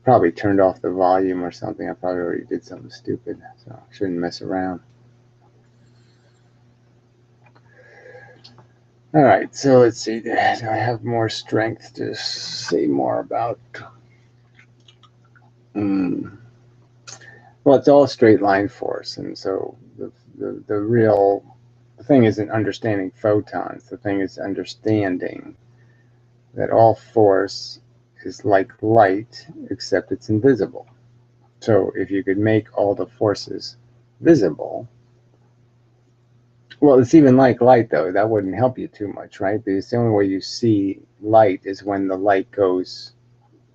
Probably turned off the volume or something. I probably already did something stupid, so I shouldn't mess around. All right, so let's see. Do I have more strength to say more about? Well, it's all straight line force, and so the real thing isn't understanding photons. The thing is understanding that all force is like light, except it's invisible. So if you could make all the forces visible, well, it's even like light, though. That wouldn't help you too much, right? Because the only way you see light is when the light goes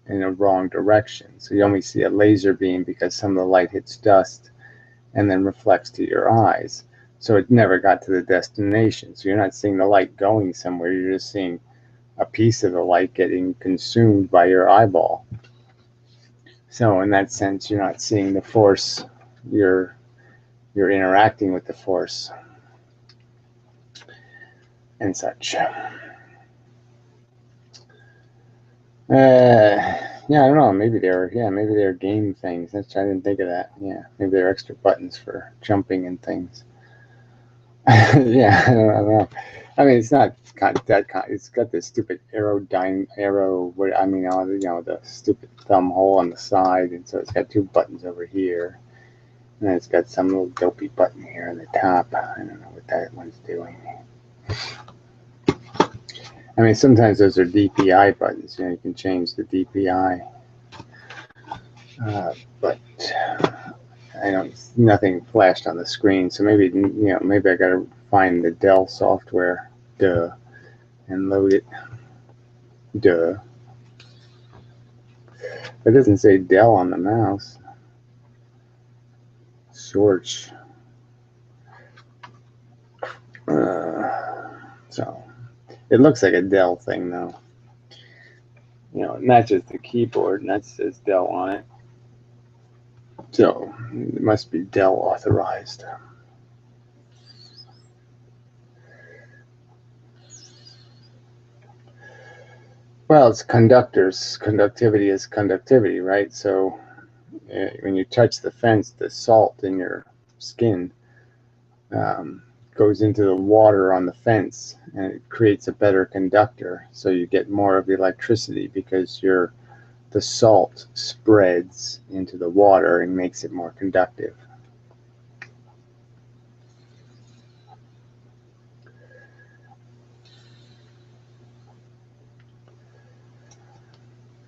in a wrong direction. So you only see a laser beam because some of the light hits dust and then reflects to your eyes. So it never got to the destination. So you're not seeing the light going somewhere. You're just seeing a piece of the light getting consumed by your eyeball. So in that sense, you're not seeing the force. You're interacting with the force and such. Yeah, I don't know. Maybe they're game things. I didn't think of that. Yeah, maybe they're extra buttons for jumping and things. Yeah, I don't know. I mean, it's not got that. It's got this stupid arrow. What I mean, the stupid thumb hole on the side, and so it's got 2 buttons over here, and then it's got some little dopey button here on the top. I don't know what that one's doing. I mean, sometimes those are DPI buttons. You can change the DPI, but I don't. Nothing flashed on the screen. So maybe maybe I got to find the Dell software, and load it. It doesn't say Dell on the mouse. Search. So It looks like a Dell thing though. You know, it matches the keyboard, and that says Dell on it. So it must be Dell authorized. Well, it's conductors. Conductivity is conductivity, right? So when you touch the fence, the salt in your skin goes into the water on the fence, and it creates a better conductor. So you get more of the electricity because the salt spreads into the water and makes it more conductive.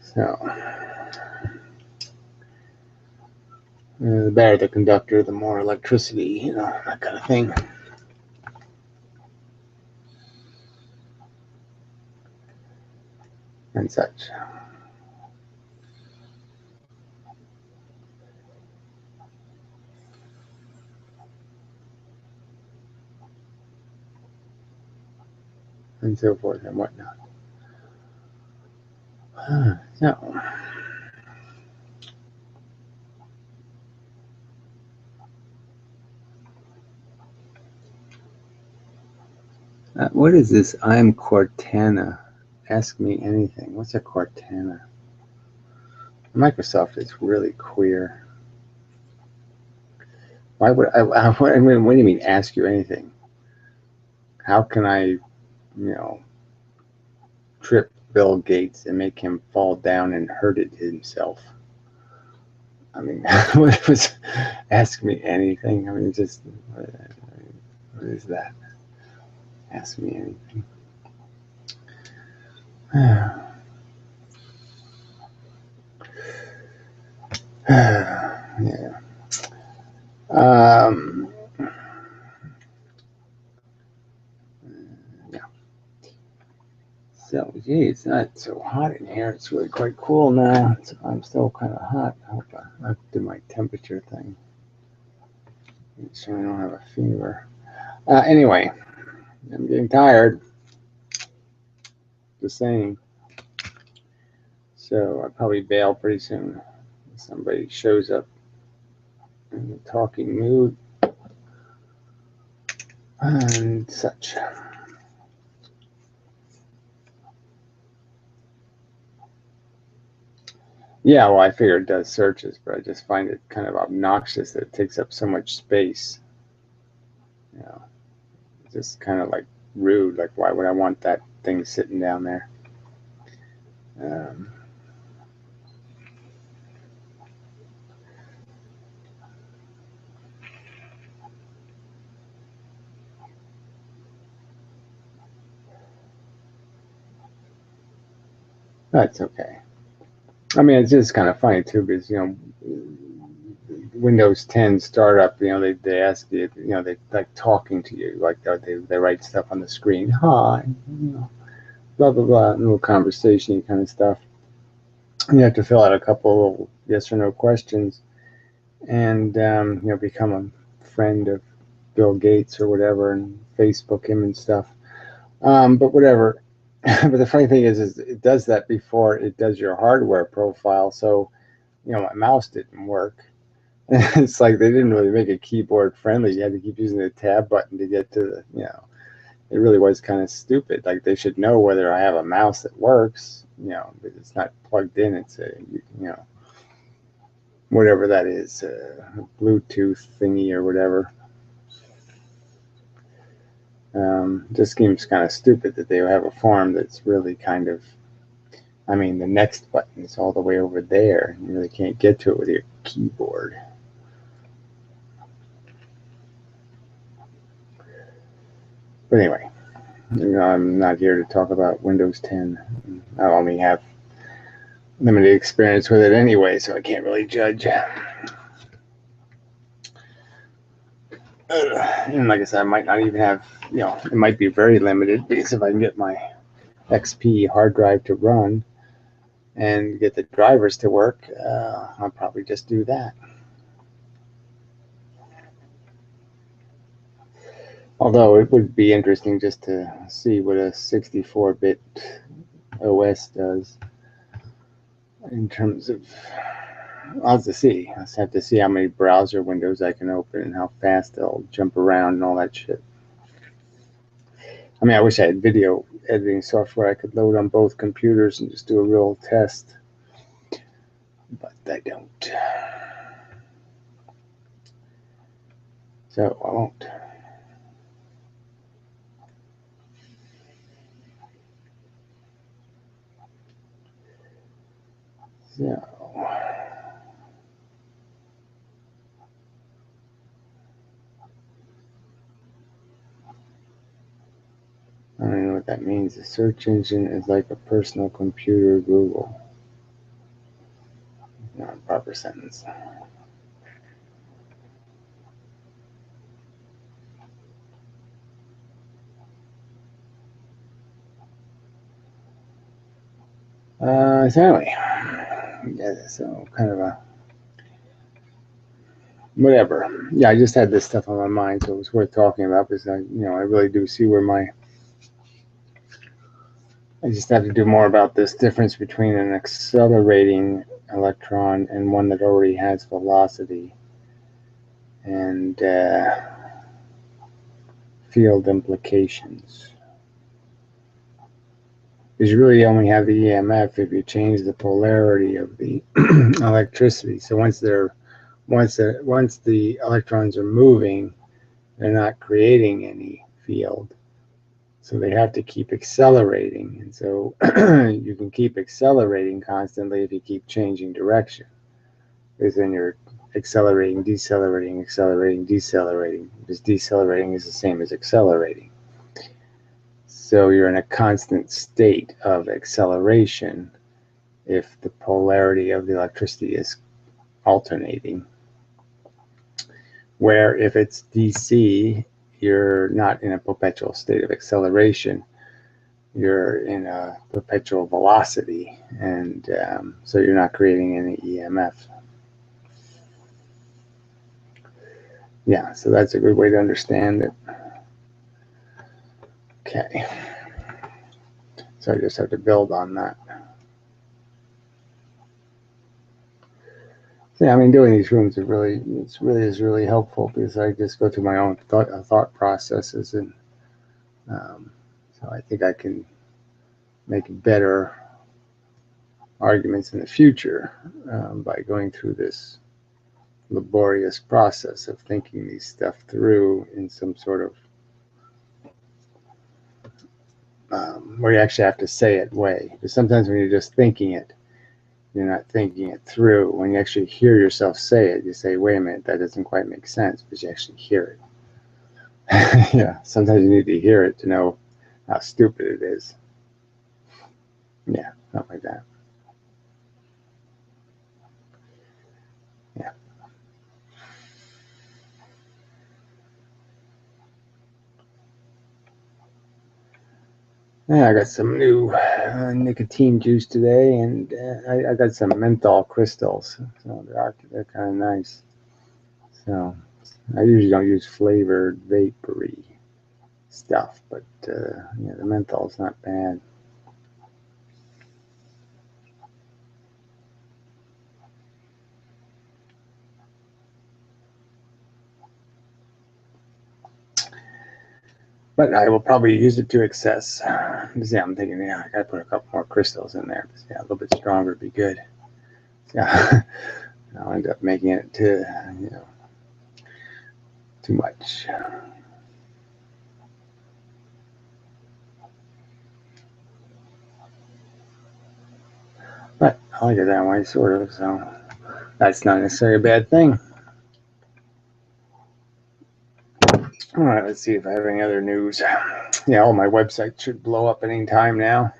So the better the conductor, the more electricity, you know, that kind of thing. And such. And so forth and whatnot. So, what is this? I'm Cortana. Ask me anything. What's a Cortana? Microsoft is really queer. Why would I mean, what do you mean, ask you anything? How can I, you know, trip Bill Gates and make him fall down and hurt it himself? I mean, what was ask me anything? I mean, just what is that? Ask me anything. Yeah. Yeah. So, gee, it's not so hot in here. It's really quite cool now. I'm still kind of hot. I hope I do my temperature thing. Make sure I don't have a fever. Anyway, I'm getting tired. Just saying. So I'll probably bail pretty soon. If somebody shows up in a talking mood and such. Yeah, well, I figure it does searches, but I just find it kind of obnoxious that it takes up so much space. You know, it's just kind of like rude. Like, why would I want that thing sitting down there? That's okay. I mean, it's just kind of funny too, because, you know, Windows 10 startup, you know, they ask you, you know, they like talking to you, like they write stuff on the screen, hi, you know, blah blah blah, little conversation kind of stuff. And you have to fill out a couple of yes or no questions, and you know, become a friend of Bill Gates or whatever, and Facebook him and stuff. But whatever. But the funny thing is it does that before it does your hardware profile. So, you know, my mouse didn't work. It's like they didn't really make it keyboard friendly. You had to keep using the tab button to get to the, you know, it really was kind of stupid. Like, they should know whether I have a mouse that works, you know, but it's not plugged in. It's a, you know, whatever that is, a Bluetooth thingy or whatever. Just seems kind of stupid that they have a form that's really kind of, I mean, the next button is all the way over there. You really can't get to it with your keyboard. But anyway, you know, I'm not here to talk about Windows 10. I only have limited experience with it anyway, so I can't really judge. And like I said, I might not even have, you know, it might be very limited, because if I can get my XP hard drive to run and get the drivers to work, I'll probably just do that. Although it would be interesting just to see what a 64-bit OS does in terms of, I'll have to see. I'll have to see how many browser windows I can open and how fast they'll jump around and all that shit. I mean, I wish I had video editing software I could load on both computers and just do a real test, but I don't. So I won't. So I don't know what that means. The search engine is like a personal computer, Google. Not a proper sentence. So anyway, yeah, so kind of a whatever. Yeah, I just had this stuff on my mind, so it was worth talking about because I really do see where I just have to do more about this difference between an accelerating electron and one that already has velocity and field implications. Because you really only have the EMF if you change the polarity of the electricity. So once the electrons are moving, they're not creating any field. So they have to keep accelerating. And so you can keep accelerating constantly if you keep changing direction. Because then you're accelerating, decelerating, accelerating, decelerating. Because decelerating is the same as accelerating. So you're in a constant state of acceleration if the polarity of the electricity is alternating. Where if it's DC, you're not in a perpetual state of acceleration. You're in a perpetual velocity, and so you're not creating any EMF. Yeah, so that's a good way to understand it. Okay, so I just have to build on that. So, yeah, I mean, doing these rooms is really helpful because I just go through my own thought processes, and so I think I can make better arguments in the future by going through this laborious process of thinking these stuff through in some sort of where you actually have to say it way. Because sometimes when you're just thinking it, you're not thinking it through. When you actually hear yourself say it, you say, wait a minute, that doesn't quite make sense, because you actually hear it. Yeah, sometimes you need to hear it to know how stupid it is. Yeah, something like that. Yeah. Yeah, I got some new nicotine juice today, and I got some menthol crystals. So they're kind of nice. So I usually don't use flavored vapory stuff, but yeah, the menthol's not bad. But I will probably use it to excess. Yeah, I'm thinking, yeah, I gotta put a couple more crystals in there. Yeah, a little bit stronger would be good. Yeah, I'll end up making it too much. But I like it that way, sort of. So that's not necessarily a bad thing. All right, let's see if I have any other news. Yeah, all my websites should blow up any time now.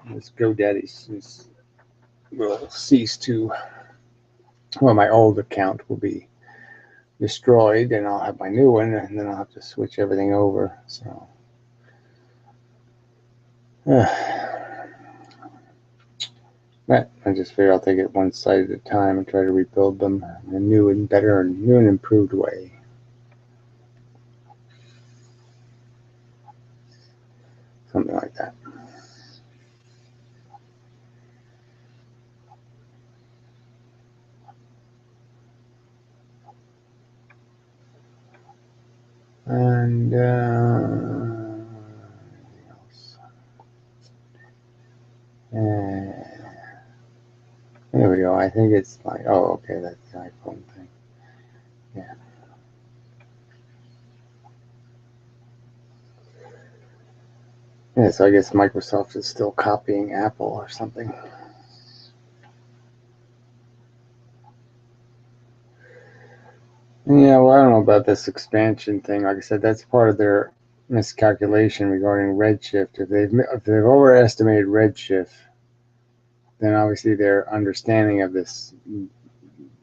This GoDaddy will cease to. Well, my old account will be destroyed, and I'll have my new one, and then I'll have to switch everything over. So, but I just figure I'll take it one site at a time and try to rebuild them in a new and better, new and improved way. something like that. And anything else? There we go. I think it's like, oh, okay, that's the iPhone thing. Yeah. Yeah, so I guess Microsoft is still copying Apple or something. Yeah, well, I don't know about this expansion thing. Like I said, that's part of their miscalculation regarding redshift. If they've overestimated redshift, then obviously their understanding of this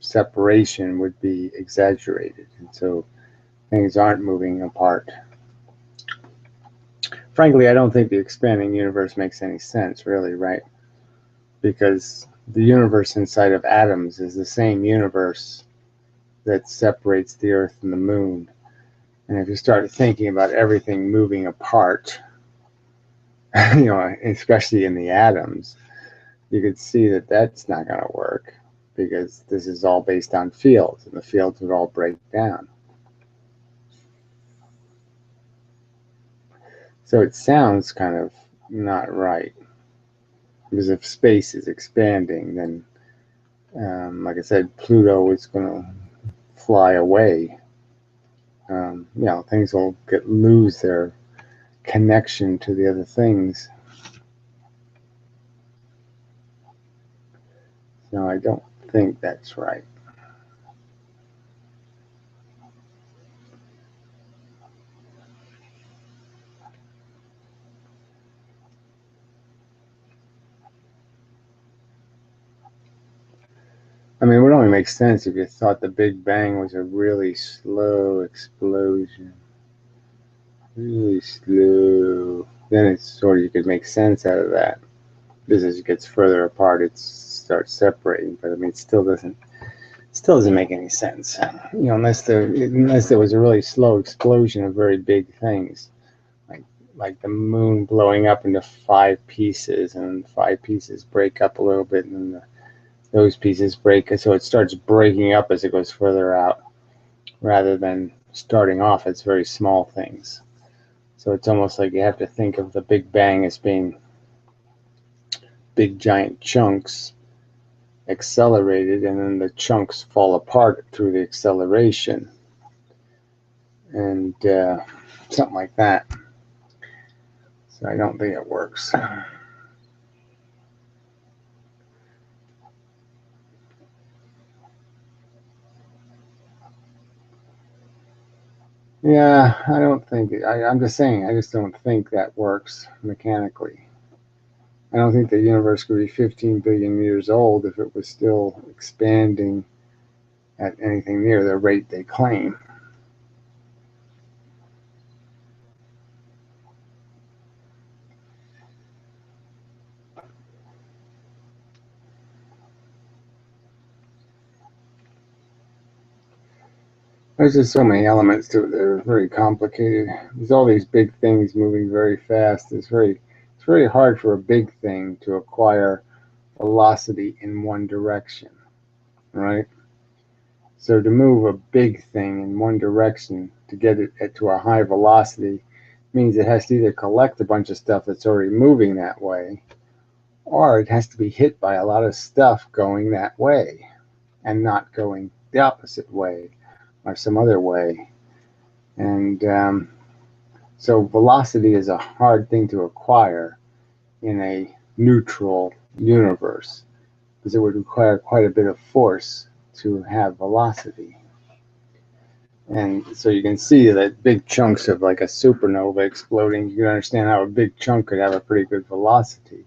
separation would be exaggerated, and so things aren't moving apart. Frankly, I don't think the expanding universe makes any sense, really, right? Because the universe inside of atoms is the same universe that separates the Earth and the Moon. And if you start thinking about everything moving apart, especially in the atoms, you could see that that's not going to work, because this is all based on fields, and the fields would all break down. So it sounds kind of not right, because if space is expanding, then, like I said, Pluto is going to fly away. Things will lose their connection to the other things. So I don't think that's right. I mean, it would only make sense if you thought the Big Bang was a really slow explosion. Really slow. Then it's sort of, you could make sense out of that. Because as it gets further apart, it starts separating. But I mean, it still doesn't make any sense. Unless there was a really slow explosion of very big things, like the moon blowing up into 5 pieces, and 5 pieces break up a little bit, and then those pieces break, so it starts breaking up as it goes further out, rather than starting off as very small things. So it's almost like you have to think of the Big Bang as being big giant chunks accelerated, and then the chunks fall apart through the acceleration, and something like that. So I don't think it works. Yeah, I don't think I'm just saying, I just don't think that works mechanically. I don't think the universe could be 15 billion years old if it was still expanding at anything near the rate they claim. There's just so many elements to it that are very complicated. There's all these big things moving very fast. It's very hard for a big thing to acquire velocity in one direction, right? So to move a big thing in one direction to get it to a high velocity means it has to either collect a bunch of stuff that's already moving that way, or it has to be hit by a lot of stuff going that way and not going the opposite way or some other way. And so velocity is a hard thing to acquire in a neutral universe, because it would require quite a bit of force to have velocity. And so you can see that big chunks of like a supernova exploding, you can understand how a big chunk could have a pretty good velocity.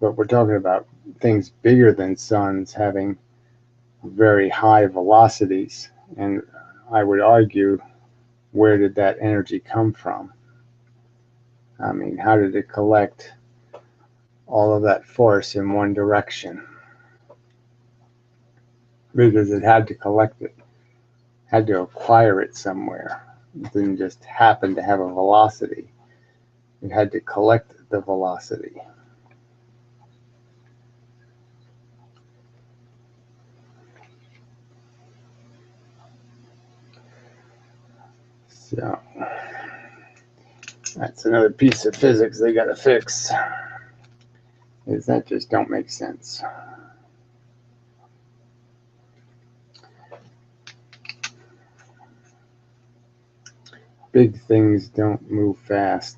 But we're talking about things bigger than suns having very high velocities. And I would argue, where did that energy come from? I mean, how did it collect all of that force in one direction? Because it had to collect it, had to acquire it somewhere. It didn't just happen to have a velocity. It had to collect the velocity. So that's another piece of physics they got to fix. Is that just don't make sense. Big things don't move fast.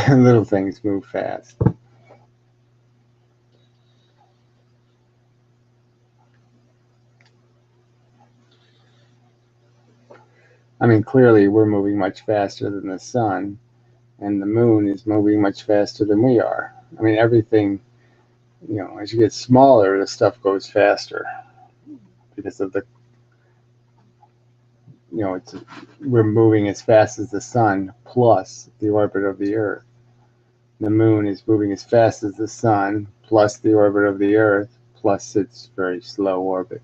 Little things move fast. I mean, clearly we're moving much faster than the sun, and the moon is moving much faster than we are. I mean, everything, as you get smaller, the stuff goes faster because of the, we're moving as fast as the sun plus the orbit of the Earth. The moon is moving as fast as the sun plus the orbit of the Earth plus its very slow orbit.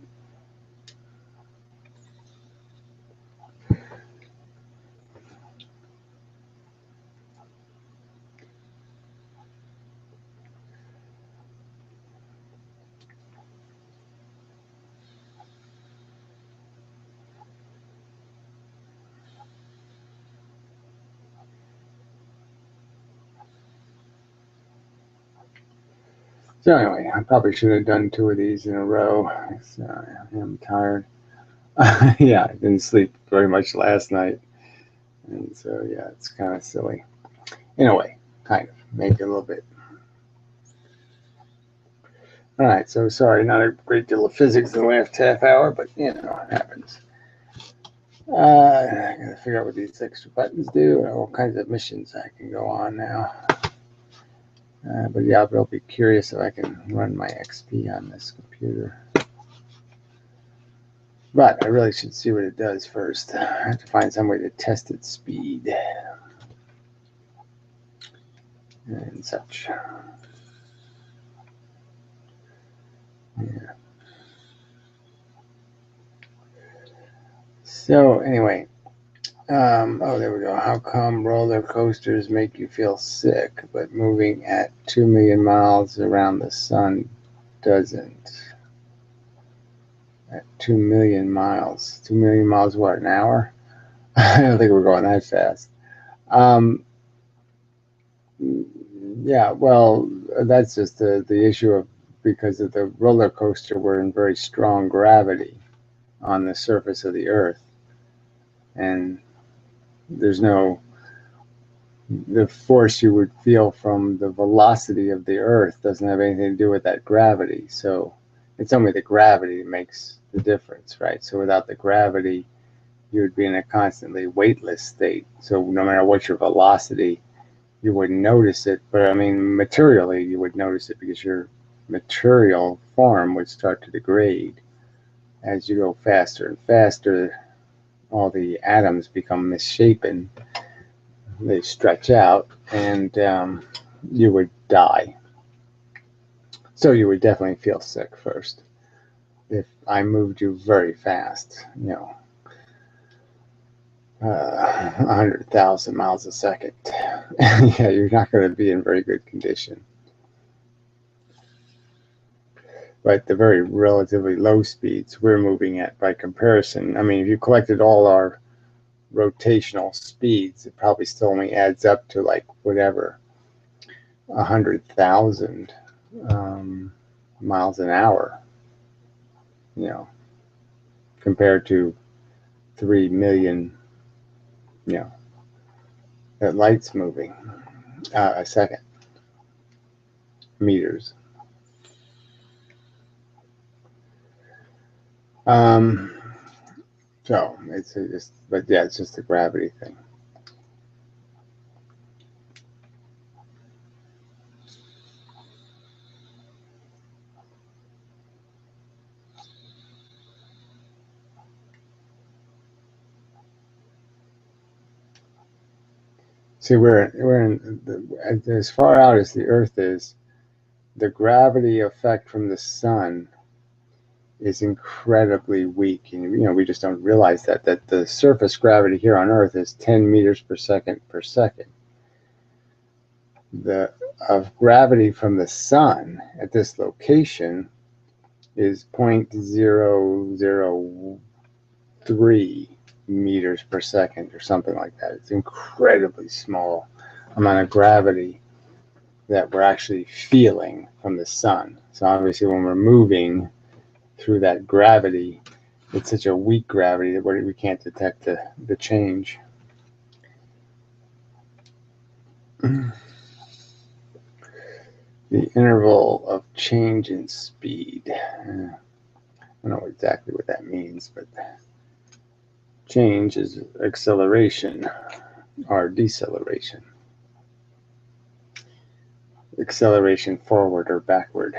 So anyway, I probably should have done 2 of these in a row. So I'm tired. Yeah, I didn't sleep very much last night. And so, yeah, it's kind of silly. In a way, kind of, maybe a little bit. All right, so sorry, not a great deal of physics in the last half hour, but, it happens. I gotta figure out what these extra buttons do. All kinds of missions I can go on now. But yeah, I'll be curious if I can run my XP on this computer. But I really should see what it does first. I have to find some way to test its speed and such. Yeah. So anyway, oh, there we go. How come roller coasters make you feel sick, but moving at 2 million miles around the sun doesn't? At 2 million miles. 2 million miles, what, an hour? I don't think we're going that fast. Yeah, well, that's just the issue of, because of the roller coaster, we're in very strong gravity on the surface of the Earth. And there's no, the force you would feel from the velocity of the Earth doesn't have anything to do with that gravity. So it's only the gravity that makes the difference, right? So without the gravity, you would be in a constantly weightless state. So no matter what your velocity, you wouldn't notice it. But I mean, materially, you would notice it because your material form would start to degrade as you go faster and faster. All the atoms become misshapen, they stretch out, and you would die. So you would definitely feel sick first. If I moved you very fast, 100,000 miles a second, yeah, you're not going to be in very good condition. But the very relatively low speeds we're moving at by comparison, I mean, if you collected all our rotational speeds, it probably still only adds up to like whatever 100,000 miles an hour, compared to 3 million, that light's moving a second, meters. So it's just, but yeah, it's just a gravity thing. See, we're in as far out as the Earth is, the gravity effect from the sun is incredibly weak, and we just don't realize that the surface gravity here on Earth is 10 meters per second per second. of gravity from the sun at this location is 0.003 meters per second or something like that. It's incredibly small amount of gravity that we're actually feeling from the sun. So obviously when we're moving through that gravity, it's such a weak gravity that we can't detect the change. The interval of change in speed. I don't know exactly what that means, but change is acceleration or deceleration. Acceleration forward or backward.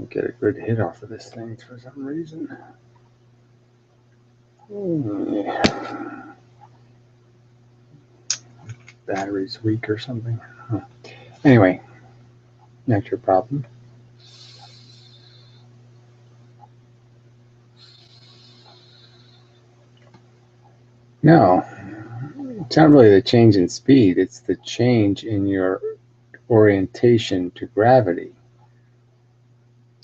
Get a good hit off of this thing for some reason. Yeah. Battery's weak or something. Huh. Anyway, not your problem. No, it's not really the change in speed. It's the change in your orientation to gravity.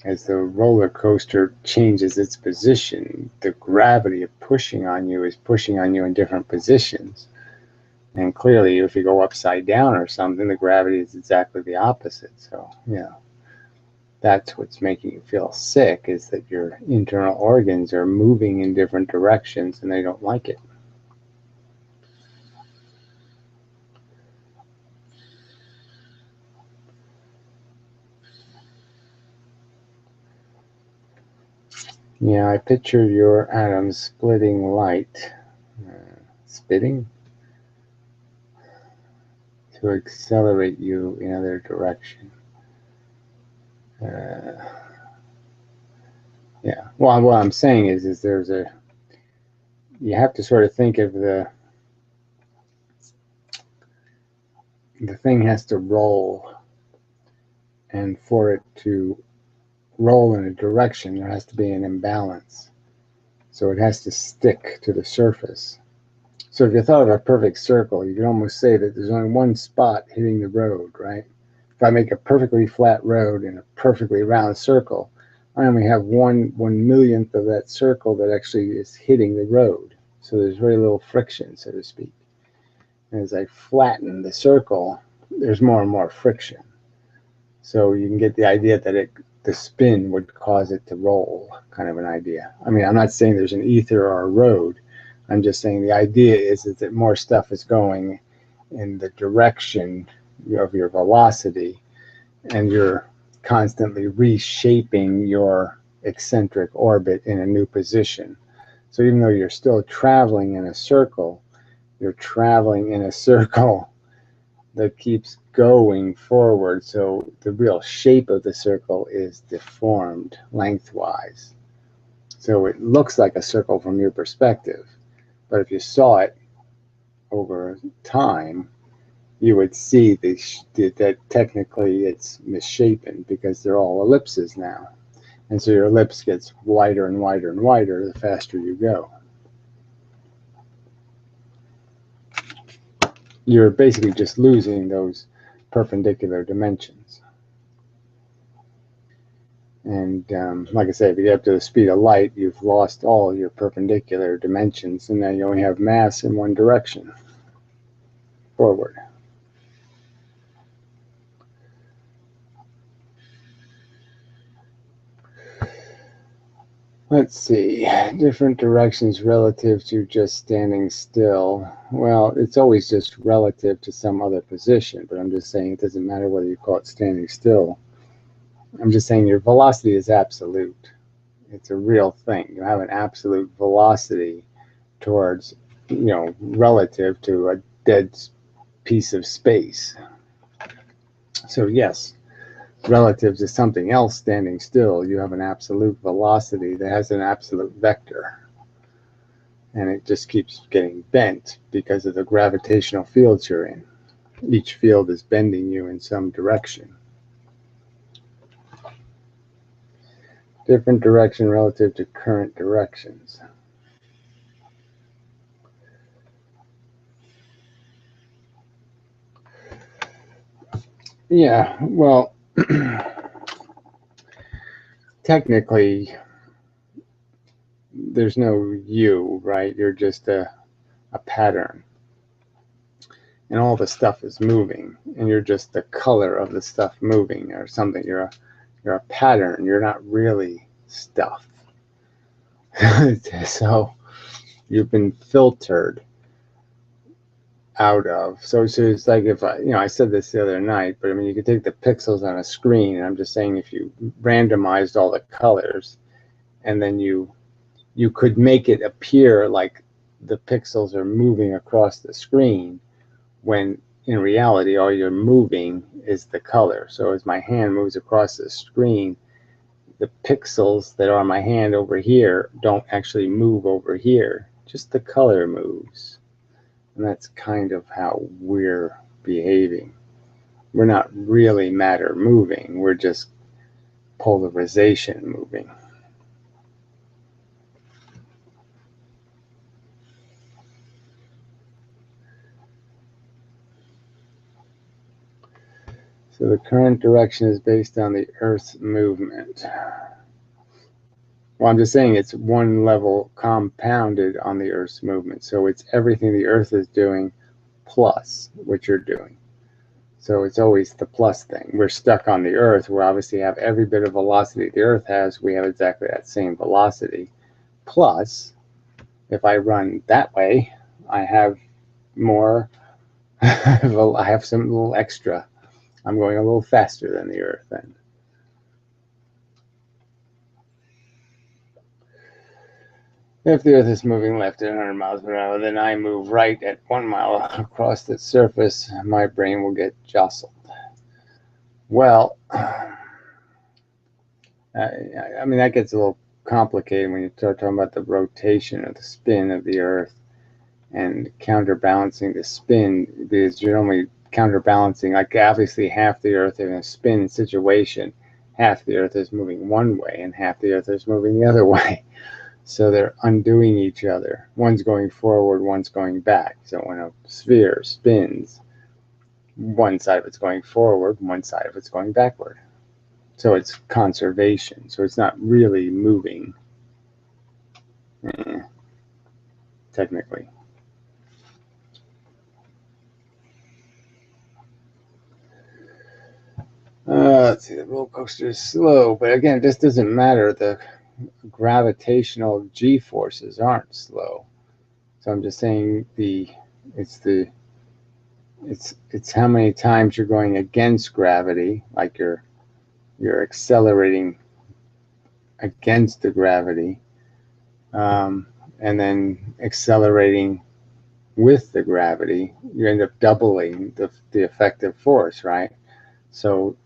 As the roller coaster changes its position, the gravity of pushing on you is pushing on you in different positions. And clearly, if you go upside down or something, the gravity is exactly the opposite. So, yeah, that's what's making you feel sick, is that your internal organs are moving in different directions and they don't like it. Yeah, I picture your atoms splitting light, spitting, to accelerate you in other direction. Yeah. Well, what I'm saying is you have to sort of think of the thing has to roll, and for it to roll in a direction, there has to be an imbalance. So it has to stick to the surface. So if you thought of a perfect circle, you could almost say that there's only one spot hitting the road, right? If I make a perfectly flat road in a perfectly round circle, I only have one millionth of that circle that actually is hitting the road. So there's very little friction, so to speak. And as I flatten the circle, there's more and more friction. So you can get the idea that the spin would cause it to roll, kind of an idea. I mean, I'm not saying there's an ether or a road. I'm just saying the idea is that more stuff is going in the direction of your velocity, and you're constantly reshaping your eccentric orbit in a new position. So even though you're still traveling in a circle, you're traveling in a circle that keeps going forward. So the real shape of the circle is deformed lengthwise. So it looks like a circle from your perspective, but if you saw it over time, you would see that technically it's misshapen because they're all ellipses now. And so your ellipse gets wider and wider and wider the faster you go. You're basically just losing those perpendicular dimensions. And like I said, if you get up to the speed of light, you've lost all your perpendicular dimensions, and now you only have mass in one direction, forward. Let's see, different directions relative to just standing still. Well, it's always just relative to some other position, but I'm just saying it doesn't matter whether you call it standing still. I'm just saying your velocity is absolute. It's a real thing. You have an absolute velocity towards, relative to a dead piece of space. So yes, relative to something else standing still, you have an absolute velocity that has an absolute vector. And it just keeps getting bent because of the gravitational fields you're in. each field is bending you in some direction. Different direction relative to current directions. Yeah, well, technically, there's no you, right? You're just a pattern. And all the stuff is moving, and you're just the color of the stuff moving or something. You're a pattern. You're not really stuff. So you've been filtered out of. So it's like if I said this the other night, but I mean, you could take the pixels on a screen, and I'm just saying if you randomized all the colors, and then you could make it appear like the pixels are moving across the screen, when in reality all you're moving is the color. So as my hand moves across the screen, the pixels that are on my hand over here don't actually move over here, just the color moves. And that's kind of how we're behaving. We're not really matter moving, we're just polarization moving. So the current direction is based on the Earth's movement. Well, I'm just saying it's one level compounded on the Earth's movement. So it's everything the Earth is doing plus what you're doing. So it's always the plus thing. We're stuck on the Earth. We obviously have every bit of velocity the Earth has. We have exactly that same velocity. Plus, if I run that way, I have more, I have some little extra. I'm going a little faster than the Earth then. If the Earth is moving left at 100 miles per hour, then I move right at 1 mile across its surface, my brain will get jostled. Well, I mean, that gets a little complicated when you start talking about the rotation or the spin of the Earth and counterbalancing the spin, because you're only counterbalancing, like obviously half the Earth in a spin situation, half the Earth is moving one way and half the Earth is moving the other way. So they're undoing each other. One's going forward, one's going back. So when a sphere spins, one side of it's going forward, one side of it's going backward. So it's conservation. So it's not really moving, technically. Let's see, the roller coaster is slow, but again, this doesn't matter. The gravitational g-forces aren't slow. So I'm just saying it's how many times you're going against gravity, like you're accelerating against the gravity, and then accelerating with the gravity. You end up doubling the effective force, right? So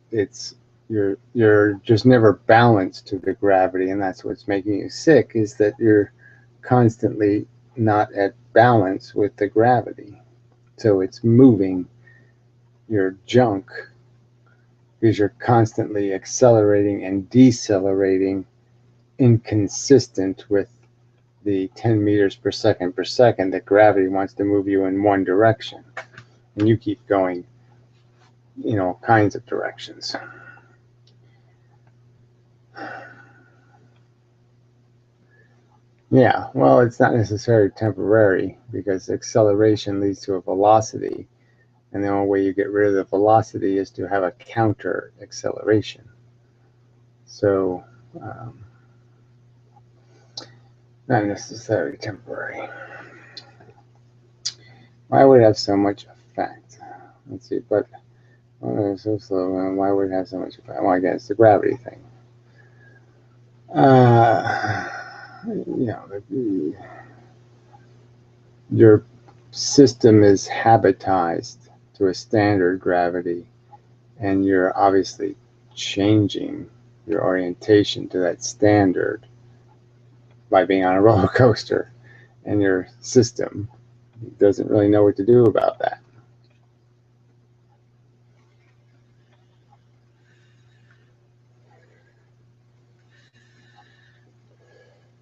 you're just never balanced to the gravity, and that's what's making you sick, is that you're constantly not at balance with the gravity. So it's moving your junk because you're constantly accelerating and decelerating inconsistent with the 10 meters per second that gravity wants to move you in one direction, and you keep going all kinds of directions. Yeah, well, it's not necessarily temporary, because acceleration leads to a velocity, and the only way you get rid of the velocity is to have a counter acceleration. So not necessarily temporary. Why would it have so much effect? Let's see, but so slow. Why would it have so much effect? Well, again, it's the gravity thing. Your system is habitized to a standard gravity, and you're obviously changing your orientation to that standard by being on a roller coaster, and your system doesn't really know what to do about that.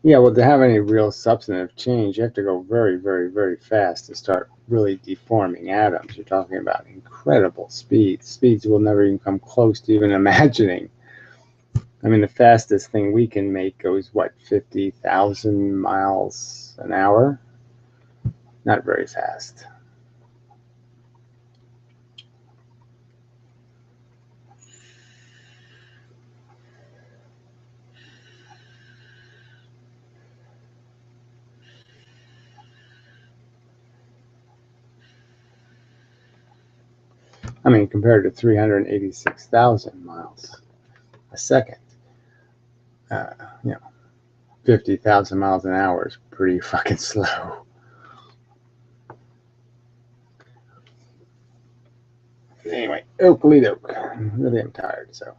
Yeah, well, to have any real substantive change, you have to go very, very, very fast to start really deforming atoms. You're talking about incredible speeds. Speeds we'll never even come close to even imagining. I mean, the fastest thing we can make goes, what, 50,000 miles an hour? Not very fast. I mean, compared to 386,000 miles a second, you know, 50,000 miles an hour is pretty fucking slow. Anyway, oakley doke. Really am tired, so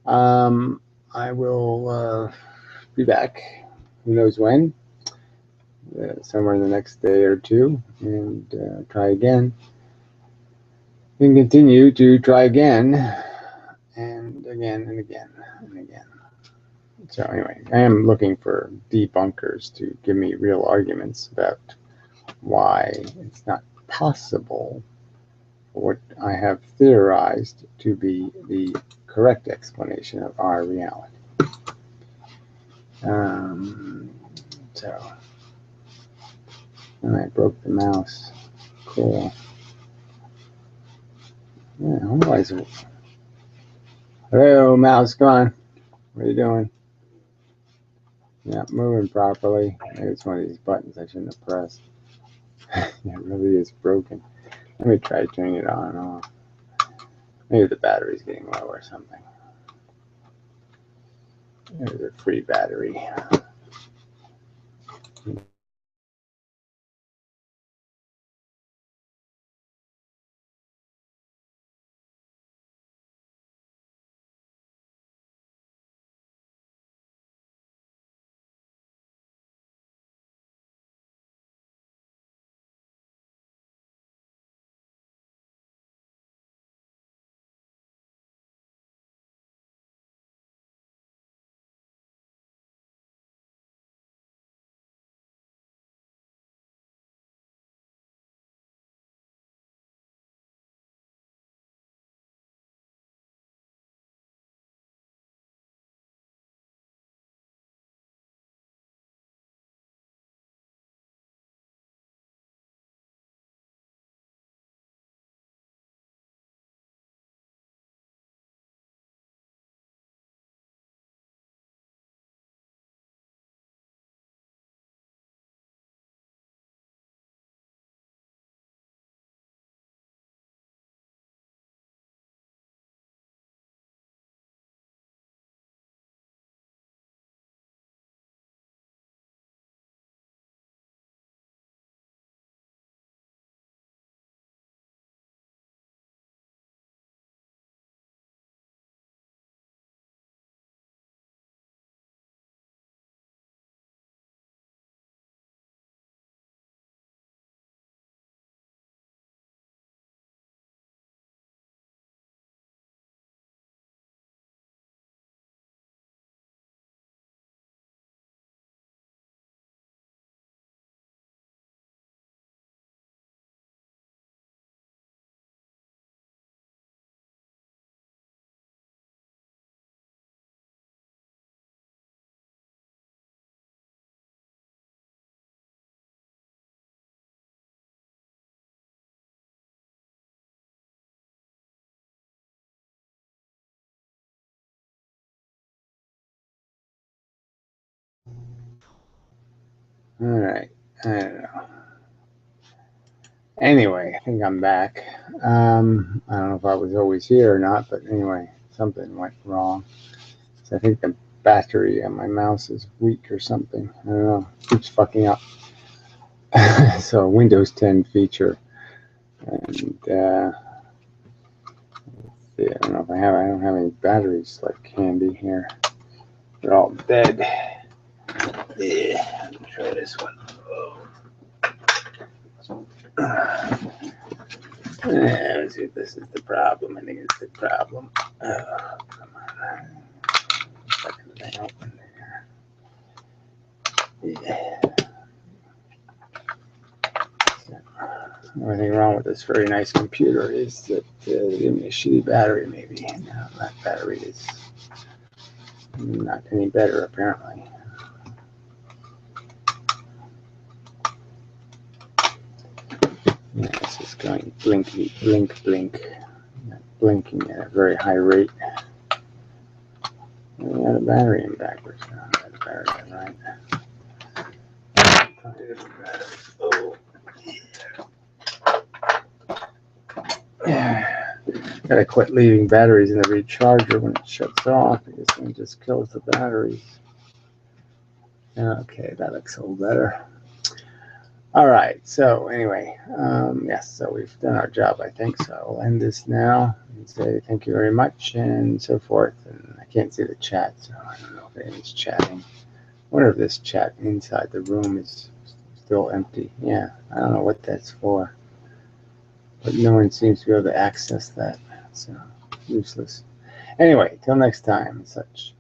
I will be back. Who knows when? Somewhere in the next day or two, and try again. And continue to try again, and again, and again, and again. So anyway, I am looking for debunkers to give me real arguments about why it's not possible what I have theorized to be the correct explanation of our reality. So, and I broke the mouse. Cool. Yeah, otherwise, hello, mouse, come on. What are you doing? Not moving properly. Maybe it's one of these buttons I shouldn't have pressed. It really is broken. Let me try turning it on and off. Maybe the battery's getting low or something. There's a free battery. All right. I don't know. Anyway, I think I'm back. I don't know if I was always here or not, but anyway, something went wrong. So I think the battery on my mouse is weak or something. I don't know. It keeps fucking up. So Windows 10 feature, and I don't know if I don't have any batteries like handy here. They're all dead. Yeah, let me try this one. Let's see if this is the problem. I think it's the problem. Come on. Second thing open there. only thing wrong with this very nice computer is that they give me a shitty battery, maybe. No, that battery is not any better, apparently. Yeah, this is going blinky, blink, blink. Blinking at a very high rate. We had a battery in backwards. No, I had a battery in right. Oh. Yeah. Gotta quit leaving batteries in the recharger when it shuts off because then it just kills the batteries. Okay, that looks a little better. All right, so anyway, yes, so we've done our job, I think. So I'll end this now and say thank you very much and so forth. And I can't see the chat, so I don't know if anyone's chatting. I wonder if this chat inside the room is still empty. Yeah, I don't know what that's for. But no one seems to be able to access that, so useless. Anyway, till next time and such.